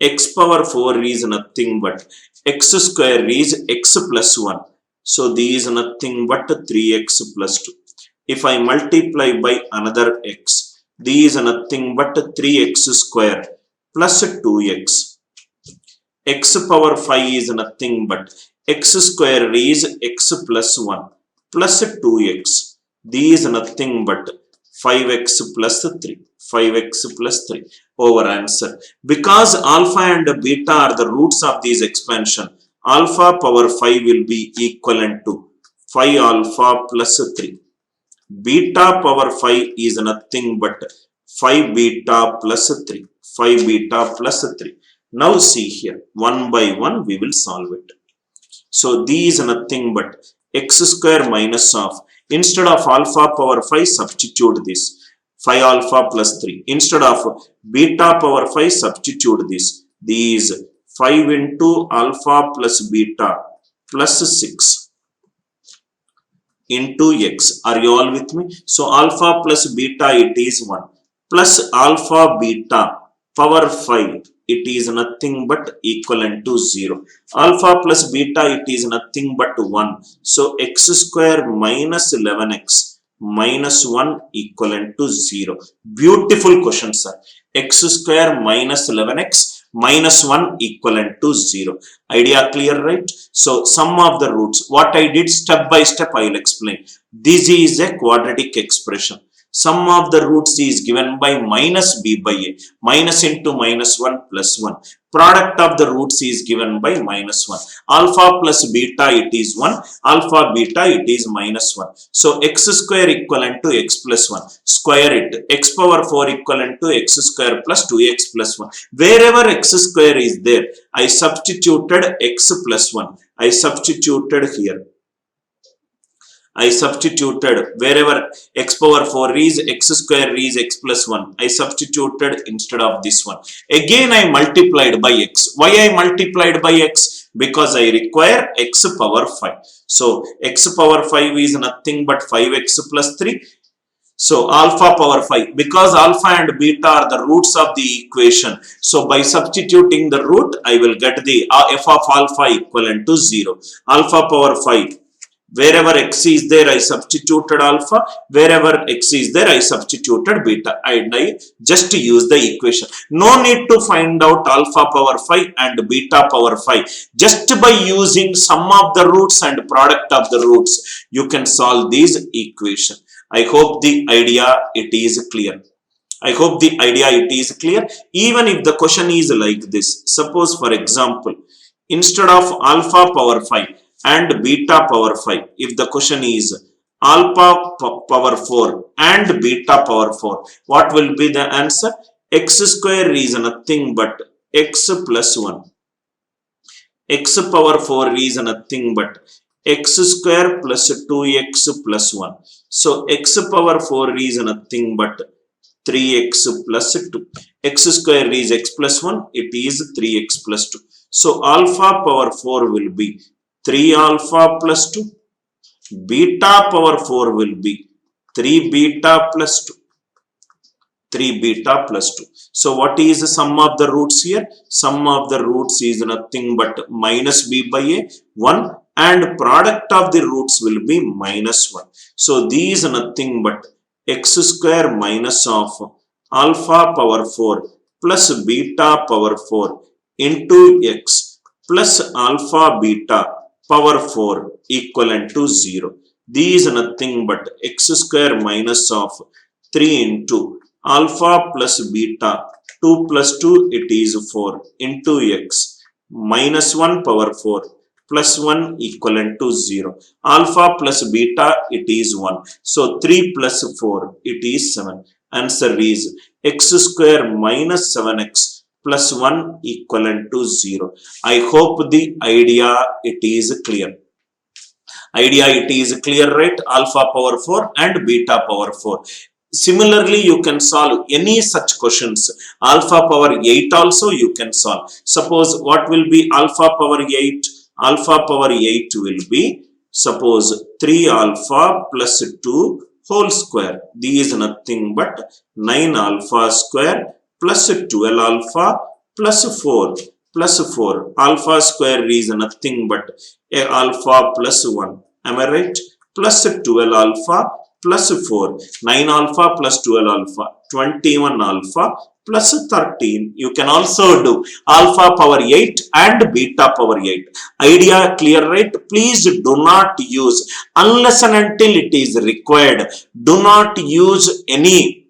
X power 4 is nothing but x square is x plus 1. So this is nothing but 3x plus 2. If I multiply by another x, this is nothing but 3x square plus 2x. X power 5 is nothing but x square is x plus 1 plus 2x. This is nothing but 5x plus 3. 5x plus 3 over answer. Because alpha and beta are the roots of this expansion, alpha power 5 will be equivalent to 5 alpha plus 3. Beta power 5 is nothing but 5 beta plus 3. 5 beta plus 3. Now see here, one by one we will solve it. So these are nothing but x square minus of, instead of alpha power 5, substitute this 5 alpha plus 3. Instead of beta power 5, substitute this. These 5 into alpha plus beta plus 6 into x. Are you all with me? So alpha plus beta, it is 1 plus alpha beta power 5. It is nothing but equivalent to 0. Alpha plus beta, it is nothing but 1. So x square minus 11x minus 1 equivalent to 0. Beautiful question, sir. X square minus 11x minus 1 equivalent to 0. Idea clear, right? So sum of the roots. What I did step by step, I will explain. This is a quadratic expression. Sum of the roots is given by minus b by a. Minus into minus 1 plus 1. Product of the roots is given by minus 1. Alpha plus beta, it is 1. Alpha beta, it is minus 1. So x square equivalent to x plus 1. Square it. X power 4 equivalent to x square plus 2x plus 1. Wherever x square is there, I substituted x plus 1. I substituted here. I substituted wherever x power 4 is, x square is x plus 1. I substituted instead of this one. Again I multiplied by x. Why I multiplied by x? Because I require x power 5. So x power 5 is nothing but 5x plus 3. So alpha power 5. Because alpha and beta are the roots of the equation. So by substituting the root, I will get the f of alpha equivalent to 0. Alpha power 5. Wherever x is there, I substituted alpha. Wherever x is there, I substituted beta. And I just use the equation. No need to find out alpha power 5 and beta power 5. Just by using sum of the roots and product of the roots, you can solve these equation. I hope the idea it is clear. I hope the idea it is clear. Even if the question is like this. Suppose for example, instead of alpha power 5, and beta power 5. If the question is alpha power 4 and beta power 4, what will be the answer? X square is nothing but x plus 1. X power 4 is nothing but x square plus 2x plus 1. So x power 4 is nothing but 3x plus 2. X square is x plus 1. It is 3x plus 2. So alpha power 4 will be 3 alpha plus 2. Beta power 4 will be 3 beta plus 2. 3 beta plus 2. So what is the sum of the roots here? Sum of the roots is nothing but minus b by a 1, and product of the roots will be minus 1. So these nothing but x square minus of alpha power 4 plus beta power 4 into x plus alpha beta power 4 equivalent to 0. These nothing but x square minus of 3 into alpha plus beta 2 plus 2, it is 4 into x minus 1 power 4 plus 1 equivalent to 0. Alpha plus beta, it is 1. So 3 plus 4, it is 7. Answer is x square minus 7x plus 1 equivalent to 0. I hope the idea it is clear. Idea it is clear, right? Alpha power 4 and beta power 4. Similarly, you can solve any such questions. Alpha power 8 also you can solve. Suppose what will be alpha power 8? Alpha power 8 will be, suppose 3 alpha plus 2 whole square. This is nothing but 9 alpha square plus 12 alpha plus 4 plus 4. Alpha square is nothing but a alpha plus 1. Am I right? Plus 12 alpha plus 4. 9 alpha plus 12 alpha. 21 alpha plus 13. You can also do alpha power 8 and beta power 8. Idea clear, right? Please do not use, unless and until it is required, do not use any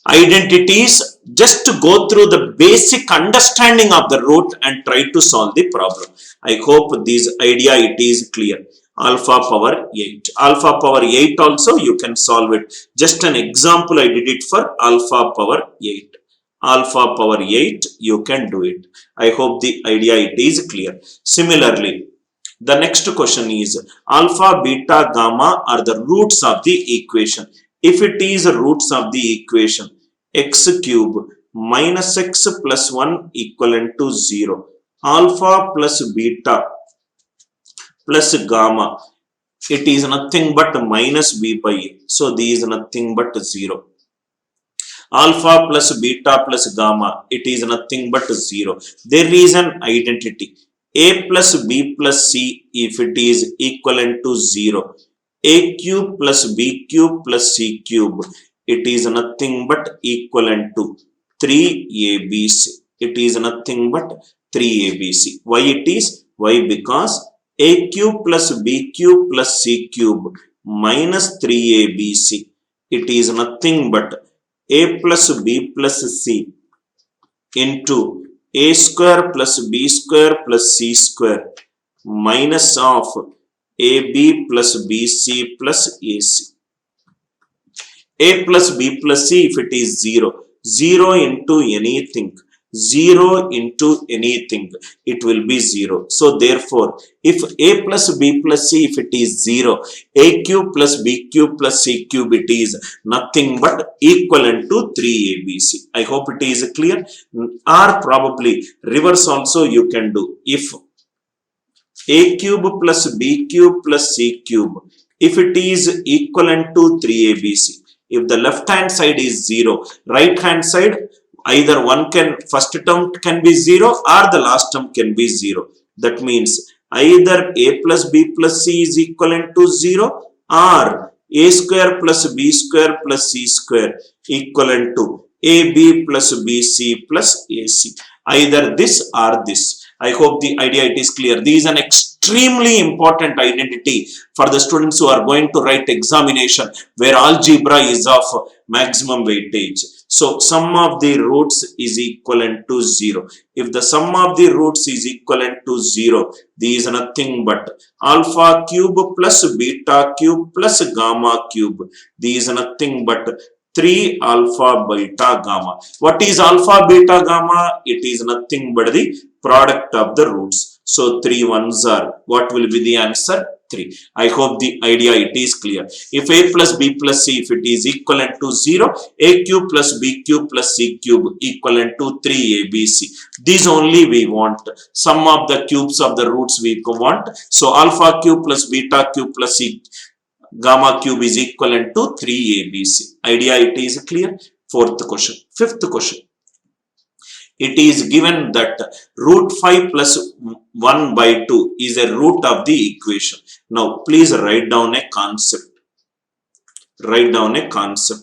identities. Just to go through the basic understanding of the root and try to solve the problem. I hope this idea it is clear. Alpha power 8. Alpha power 8 also you can solve it. Just an example I did it for alpha power 8. Alpha power 8 you can do it. I hope the idea it is clear. Similarly, the next question is alpha, beta, gamma are the roots of the equation. If it is roots of the equation, x cube minus x plus 1 equivalent to 0. Alpha plus beta plus gamma, it is nothing but minus b by a. So this is nothing but 0. Alpha plus beta plus gamma, it is nothing but 0. There is an identity. A plus b plus c, if it is equivalent to 0. A cube plus b cube plus c cube, it is nothing but equivalent to 3abc. It is nothing but 3abc. Why it is? Why? Because a cube plus b cube plus c cube minus 3abc it is nothing but a plus b plus c into a square plus b square plus c square minus of ab plus bc plus ac. A plus b plus c, if it is 0, 0 into anything, 0 into anything, it will be 0. So therefore, if a plus b plus c, if it is 0, a cube plus b cube plus c cube, it is nothing but equivalent to 3abc. I hope it is clear. Or probably reverse also you can do. If a cube plus b cube plus c cube, if it is equivalent to 3abc, if the left hand side is 0, right hand side, either one can, first term can be 0 or the last term can be 0. That means either a plus b plus c is equivalent to 0 or a square plus b square plus c square equivalent to ab plus bc plus ac. Either this or this. I hope the idea it is clear. This is an extremely important identity for the students who are going to write examination where algebra is of maximum weightage. So sum of the roots is equivalent to 0. If the sum of the roots is equivalent to 0, this is nothing but alpha cube plus beta cube plus gamma cube. This is nothing but 3 alpha beta gamma. What is alpha beta gamma? It is nothing but the product of the roots. So 3 ones are, what will be the answer? 3. I hope the idea it is clear. If a plus b plus c, if it is equivalent to 0, a cube plus b cube plus c cube equivalent to 3abc. This only we want. Sum of the cubes of the roots we want. So alpha cube plus beta cube plus c gamma cube is equivalent to 3abc. Idea it is clear. Fourth question. Fifth question. It is given that root 5 plus 1 by 2 is a root of the equation. Now, please write down a concept. Write down a concept.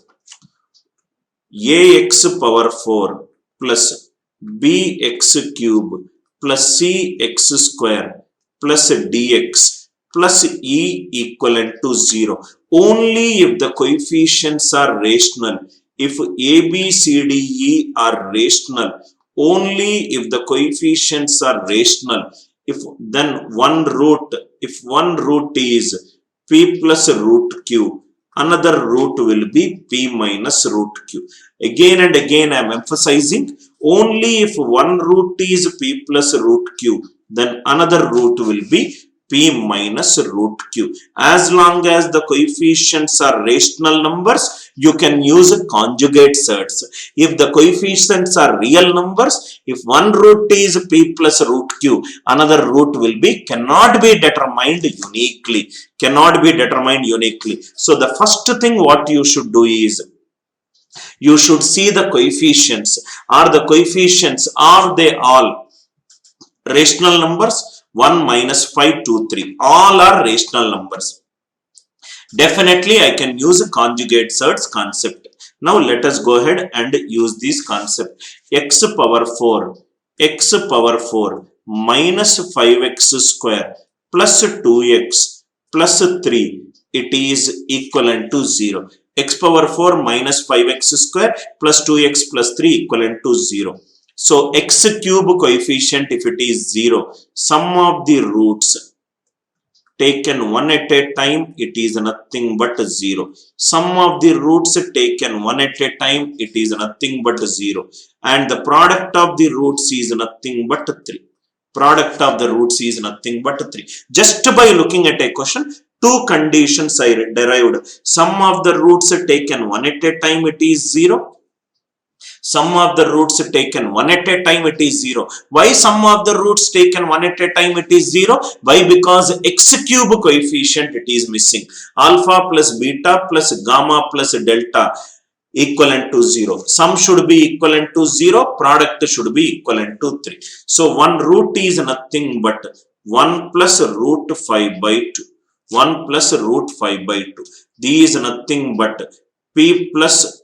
Ax power 4 plus bx cube plus cx square plus dx plus e equivalent to 0. Only if the coefficients are rational. If a, b, c, d, e are rational, only if the coefficients are rational, if then one root is p plus root q, another root will be p minus root q. Again and again I am emphasizing, only if one root is p plus root q, then another root will be p minus root q. As long as the coefficients are rational numbers, you can use conjugate sets. If the coefficients are real numbers, if one root is p plus root q, another root will be, cannot be determined uniquely. Cannot be determined uniquely. So the first thing what you should do is, you should see the coefficients. Are the coefficients, are they all rational numbers? 1, minus 5, 2, 3. All are rational numbers. Definitely I can use a conjugate sets concept. Now let us go ahead and use this concept. X power 4 minus 5x square plus 2x plus 3, it is equivalent to 0. X power 4 minus 5x square plus 2x plus 3 equivalent to 0. So x cube coefficient, if it is 0, sum of the roots taken one at a time, it is nothing but 0. Sum of the roots taken one at a time, it is nothing but 0. And the product of the roots is nothing but 3. Product of the roots is nothing but 3. Just by looking at a question, two conditions I derived. Sum of the roots taken one at a time, it is 0. Sum of the roots taken one at a time, it is 0. Why sum of the roots taken one at a time, it is 0? Why? Because x cube coefficient, it is missing. Alpha plus beta plus gamma plus delta equivalent to 0. Sum should be equivalent to 0. Product should be equivalent to 3. So one root is nothing but 1 plus root 5 by 2. 1 plus root 5 by 2. This is nothing but p plus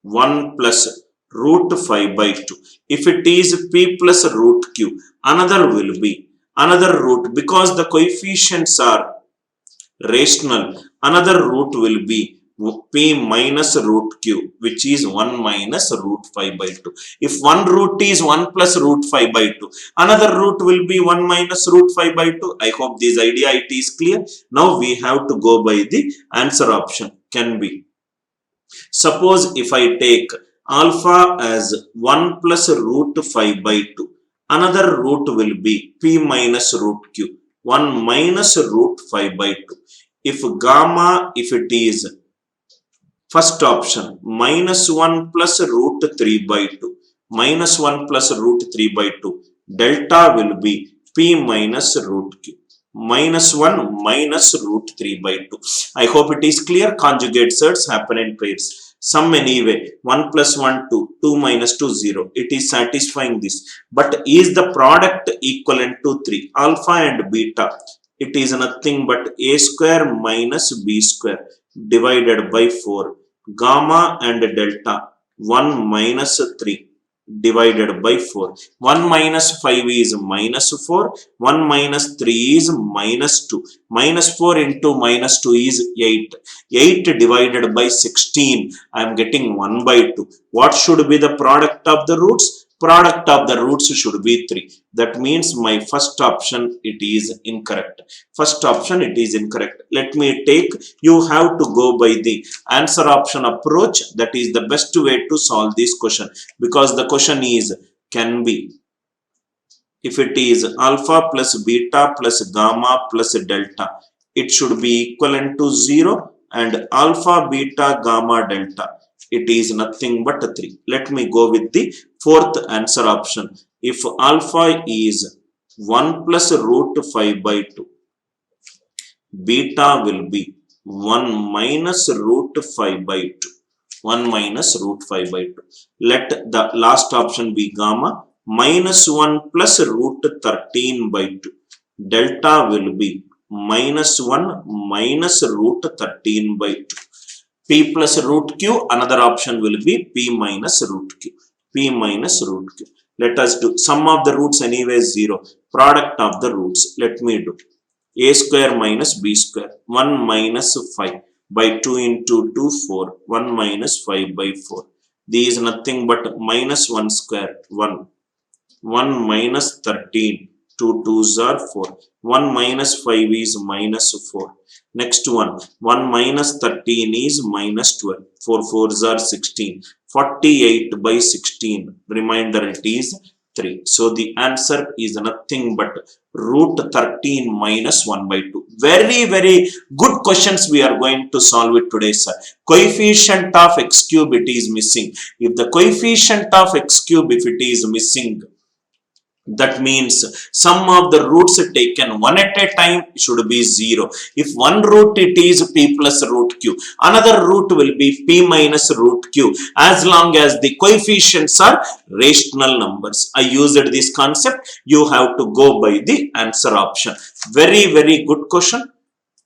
1 plus root 5 by 2. If it is p plus root q, another will be another root, because the coefficients are rational, another root will be P minus root q, which is 1 minus root 5 by 2. If one root is 1 plus root 5 by 2, another root will be 1 minus root 5 by 2. I hope this idea it is clear. Now we have to go by the answer option. Can be. Suppose if I take alpha as 1 plus root 5 by 2, another root will be p minus root q, 1 minus root 5 by 2. If gamma, if it is first option, minus 1 plus root 3 by 2, minus 1 plus root 3 by 2, delta will be p minus root q, minus 1 minus root 3 by 2. I hope it is clear. Conjugate sets happen in pairs. Sum anyway, 1 plus 1, 2, 2 minus 2, 0. It is satisfying this. But is the product equivalent to 3? Alpha and beta. It is nothing but a square minus b square divided by 4. Gamma and delta, 1 minus 3 divided by 4. 1 minus 5 is minus 4. 1 minus 3 is minus 2. Minus 4 into minus 2 is 8. 8 divided by 16. I am getting 1 by 2. What should be the product of the roots? Product of the roots should be 3. That means my first option it is incorrect. First option it is incorrect. Let me take, you have to go by the answer option approach. That is the best way to solve this question, because the question is can be. If it is alpha plus beta plus gamma plus delta, it should be equivalent to 0, and alpha, beta, gamma, delta, it is nothing but 3. Let me go with the fourth answer option. If alpha is 1 plus root 5 by 2, beta will be 1 minus root 5 by 2. 1 minus root 5 by 2. Let the last option be gamma, minus 1 plus root 13 by 2. Delta will be minus 1 minus root 13 by 2. P plus root q, another option will be p minus root q. P minus root q. Let us do sum of the roots anyway 0. Product of the roots. Let me do a square minus b square. 1 minus 5 by 2 into 2, 4. 1 minus 5 by 4. This is nothing but minus 1 square, 1. 1 minus 13. 2 2s are 4. 1 minus 5 is minus 4. Next one, 1 minus 13 is minus 12. 4 4s are 16. 48 by 16. Remainder it is 3. So the answer is nothing but root 13 minus 1 by 2. Very, very good questions we are going to solve it today, sir. Coefficient of x cube it is missing. If the coefficient of x cube if it is missing, that means sum of the roots taken one at a time should be 0. If one root it is p plus root q, another root will be p minus root q, as long as the coefficients are rational numbers. I used this concept. You have to go by the answer option. Very, very good question.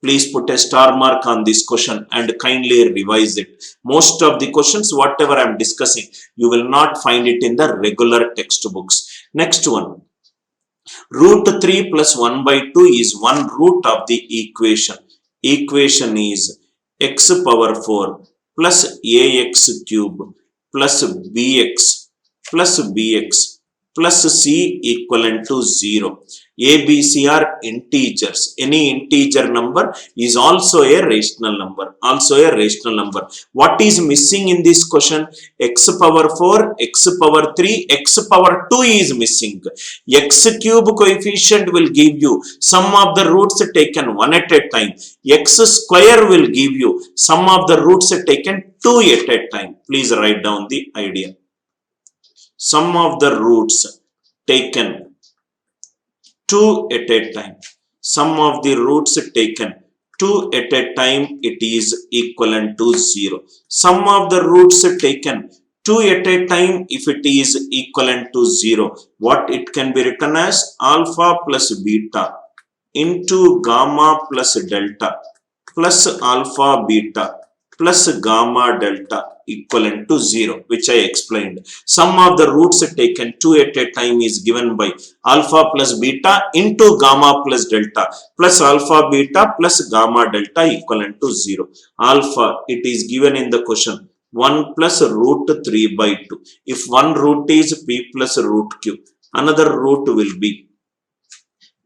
Please put a star mark on this question and kindly revise it. Most of the questions, whatever I am discussing, you will not find it in the regular textbooks. Next one. Root 3 plus 1 by 2 is one root of the equation. Equation is x power 4 plus ax cube plus bx plus c equivalent to 0. A, B, C are integers. Any integer number is also a rational number. What is missing in this question? X power 4, X power 3, X power 2 is missing. X cube coefficient will give you sum of the roots taken one at a time. X square will give you sum of the roots taken 2 at a time. Please write down the idea. Sum of the roots taken 2 at a time. Sum of the roots taken 2 at a time, it is equivalent to 0. Sum of the roots taken 2 at a time, if it is equivalent to 0, what it can be written as? Alpha plus beta into gamma plus delta plus alpha beta plus gamma delta equivalent to 0, which I explained. Sum of the roots taken 2 at a time is given by alpha plus beta into gamma plus delta plus alpha beta plus gamma delta equivalent to 0. Alpha, it is given in the question, 1 plus root 3 by 2. If one root is p plus root q, another root will be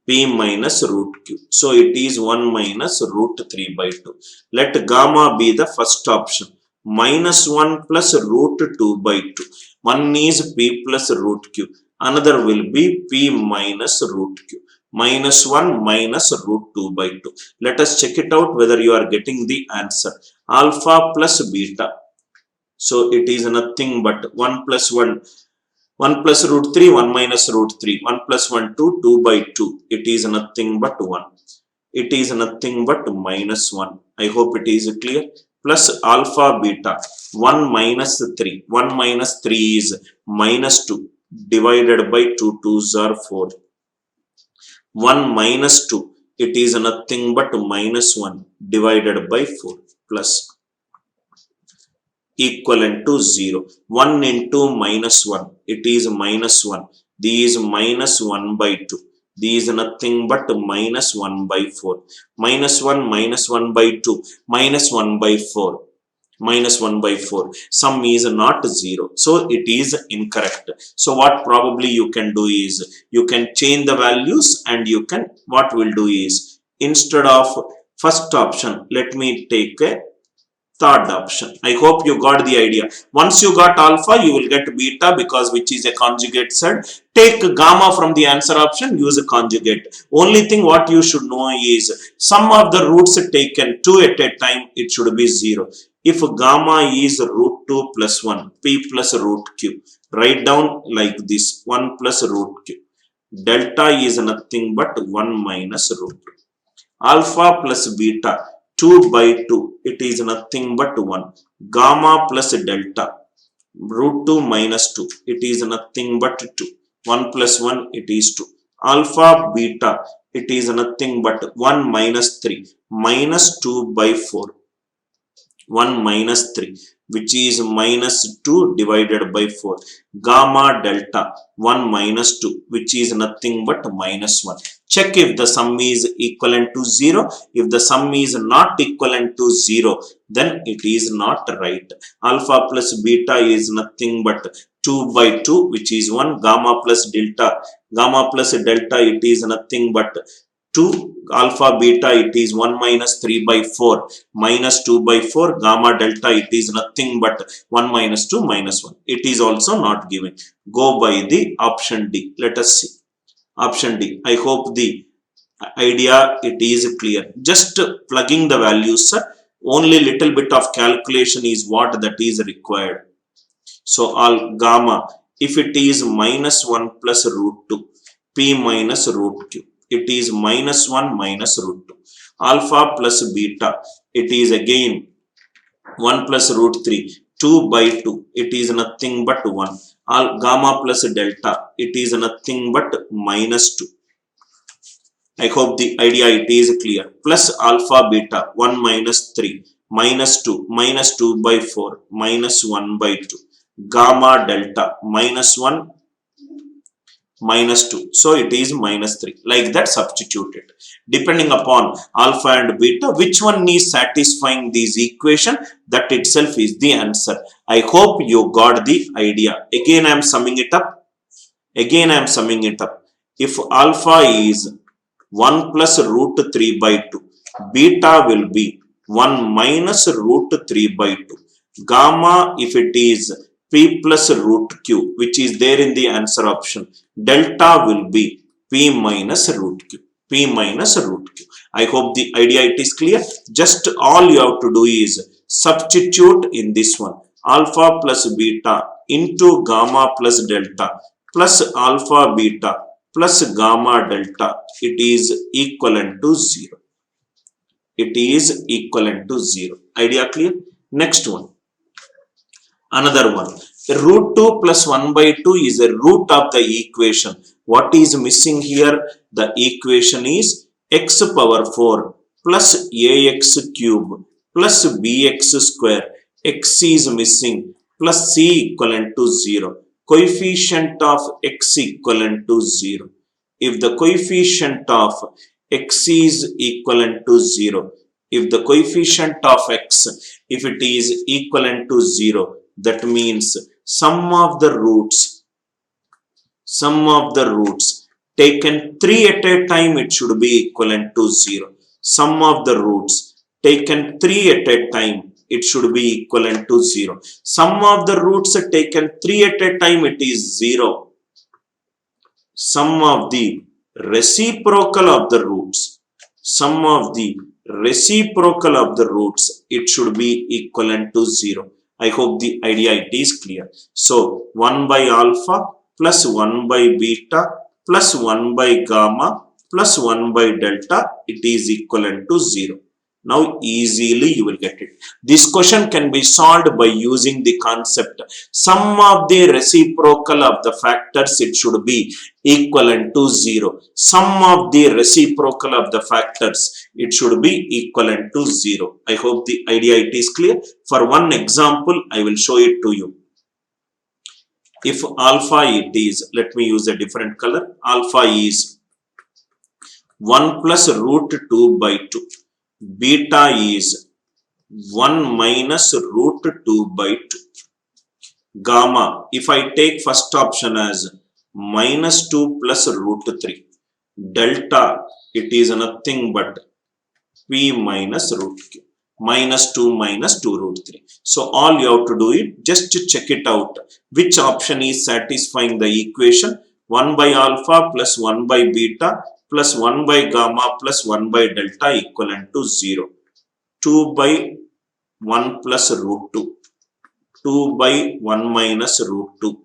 p minus root q. So it is 1 minus root 3 by 2. Let gamma be the first option. Minus 1 plus root 2 by 2. One is p plus root q. Another will be p minus root q. Minus 1 minus root 2 by 2. Let us check it out whether you are getting the answer. Alpha plus beta. So it is nothing but 1 plus 1. 1 plus root 3, 1 minus root 3, 1 plus 1, 2, 2 by 2. It is nothing but 1. It is nothing but minus 1. I hope it is clear. Plus alpha beta, 1 minus 3. 1 minus 3 is minus 2 divided by 2 2s are 4. 1 minus 2, it is nothing but minus 1 divided by 4 plus equivalent to 0. 1 into minus 1, it is minus 1. These minus 1 by 2. These nothing but minus 1 by 4. Minus 1 by 2. Minus 1 by 4. Minus 1 by 4. Sum is not 0. So it is incorrect. So what probably you can do is, you can change the values and you can, what we'll do is, instead of first option, let me take a third option. I hope you got the idea. Once you got alpha, you will get beta because which is a conjugate set. Take gamma from the answer option, use a conjugate. Only thing what you should know is sum of the roots taken 2 at a time, it should be 0. If gamma is root 2 plus 1, p plus root q, write down like this, 1 plus root q. Delta is nothing but 1 minus root 2. Alpha plus beta, 2 by 2, it is nothing but 1. Gamma plus delta, root 2 minus 2, it is nothing but 2. 1 plus 1, it is 2. Alpha beta, it is nothing but 1 minus 3, minus 2 by 4. 1 minus 3, which is minus 2 divided by 4. Gamma delta, 1 minus 2, which is nothing but minus 1. Check if the sum is equivalent to 0. If the sum is not equivalent to 0, then it is not right. Alpha plus beta is nothing but 2 by 2, which is 1. Gamma plus delta, it is nothing but 2. Alpha beta, it is 1 minus 3 by 4. Minus 2 by 4. Gamma delta, it is nothing but 1 minus 2 minus 1. It is also not given. Go by the option D. Let us see. Option D. I hope the idea it is clear. Just plugging the values, only little bit of calculation is what that is required. So all gamma, if it is minus 1 plus root 2, p minus root q, it is minus 1 minus root 2. Alpha plus beta, it is again 1 plus root 3, 2 by 2, it is nothing but 1. Gamma plus delta, it is nothing but minus 2. I hope the idea it is clear. Plus alpha beta, 1 minus 3, minus 2, minus 2 by 4, minus 1 by 2. Gamma delta, minus 1, minus 2. So it is minus 3. Like that substituted. Depending upon alpha and beta, which one is satisfying this equation, that itself is the answer. I hope you got the idea. Again I am summing it up. If alpha is 1 plus root 3 by 2, beta will be 1 minus root 3 by 2. Gamma, if it is p plus root q, which is there in the answer option, delta will be p minus root q. I hope the idea it is clear. Just all you have to do is substitute in this one. Alpha plus beta into gamma plus delta plus alpha beta plus gamma delta. It is equivalent to 0. Idea clear? Next one. Another one. Root 2 plus 1 by 2 is a root of the equation. What is missing here? The equation is x power 4 plus ax cube plus bx square, x is missing, plus c equivalent to 0. Coefficient of x equivalent to 0. If the coefficient of x is equivalent to 0, if the coefficient of x, if it is equivalent to 0, that means sum of the roots taken 3 at a time, it should be equivalent to 0. Sum of the roots taken 3 at a time, it should be equivalent to 0. Sum of the roots taken 3 at a time, it is 0. Sum of the reciprocal of the roots, it should be equivalent to 0. I hope the idea it is clear. So 1 by alpha plus 1 by beta plus 1 by gamma plus 1 by delta, it is equivalent to 0. Now easily you will get it. This question can be solved by using the concept sum of the reciprocal of the factors, it should be equivalent to 0. Sum of the reciprocal of the factors, it should be equivalent to 0. I hope the idea it is clear. For one example, I will show it to you. If alpha it is, let me use a different color, alpha is 1 plus root 2 by 2. Beta is 1 minus root 2 by 2. Gamma, if I take first option as minus 2 plus root 3. Delta, it is nothing but p minus root q. Minus 2 root 3. So all you have to do it, just to check it out. Which option is satisfying the equation? 1 by alpha plus 1 by beta plus 1 by gamma plus 1 by delta equivalent to 0. 2 by 1 plus root 2. 2 by 1 minus root 2.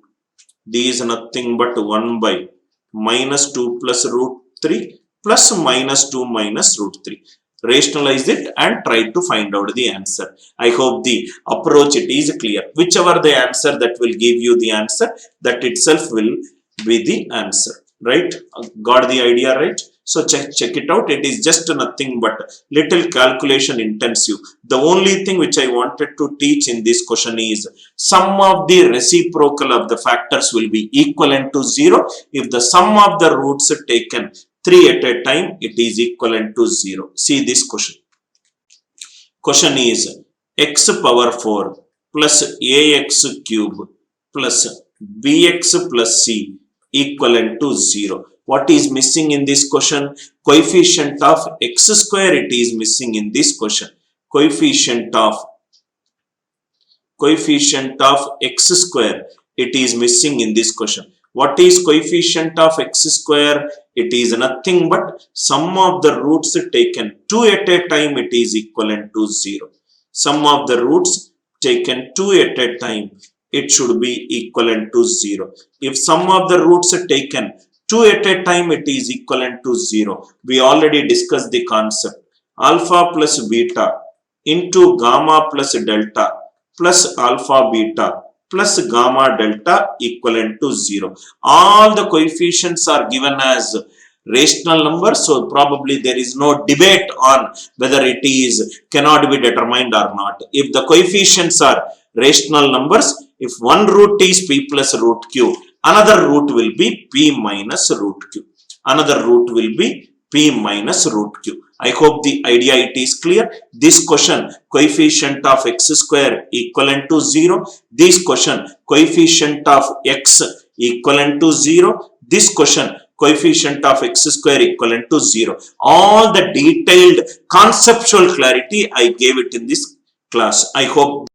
This is nothing but 1 by minus 2 plus root 3 plus minus 2 minus root 3. Rationalize it and try to find out the answer. I hope the approach it is clear. Whichever the answer that will give you the answer, that itself will be the answer. Right? Got the idea, right? So check it out. It is just nothing but little calculation intensive. The only thing which I wanted to teach in this question is sum of the reciprocal of the factors will be equivalent to 0. If the sum of the roots taken 3 at a time, it is equivalent to 0. See this question. Question is x power 4 plus ax cube plus bx plus c equivalent to 0. What is missing in this question? Coefficient of x square, it is missing in this question. Coefficient of x square, it is missing in this question. What is coefficient of x square? It is nothing but sum of the roots taken 2 at a time, it is equivalent to 0. Sum of the roots taken 2 at a time, it should be equivalent to 0. If sum of the roots taken 2 at a time, it is equivalent to 0. We already discussed the concept. Alpha plus beta into gamma plus delta plus alpha beta plus gamma delta equivalent to 0. All the coefficients are given as rational numbers, so probably there is no debate on whether it is cannot be determined or not. If the coefficients are rational numbers, if one root is p plus root q, another root will be p minus root q. Another root will be p minus root q. I hope the idea it is clear. This question, coefficient of x square equivalent to 0. This question, coefficient of x equivalent to 0. This question, coefficient of x square equivalent to 0. All the detailed conceptual clarity I gave it in this class. I hope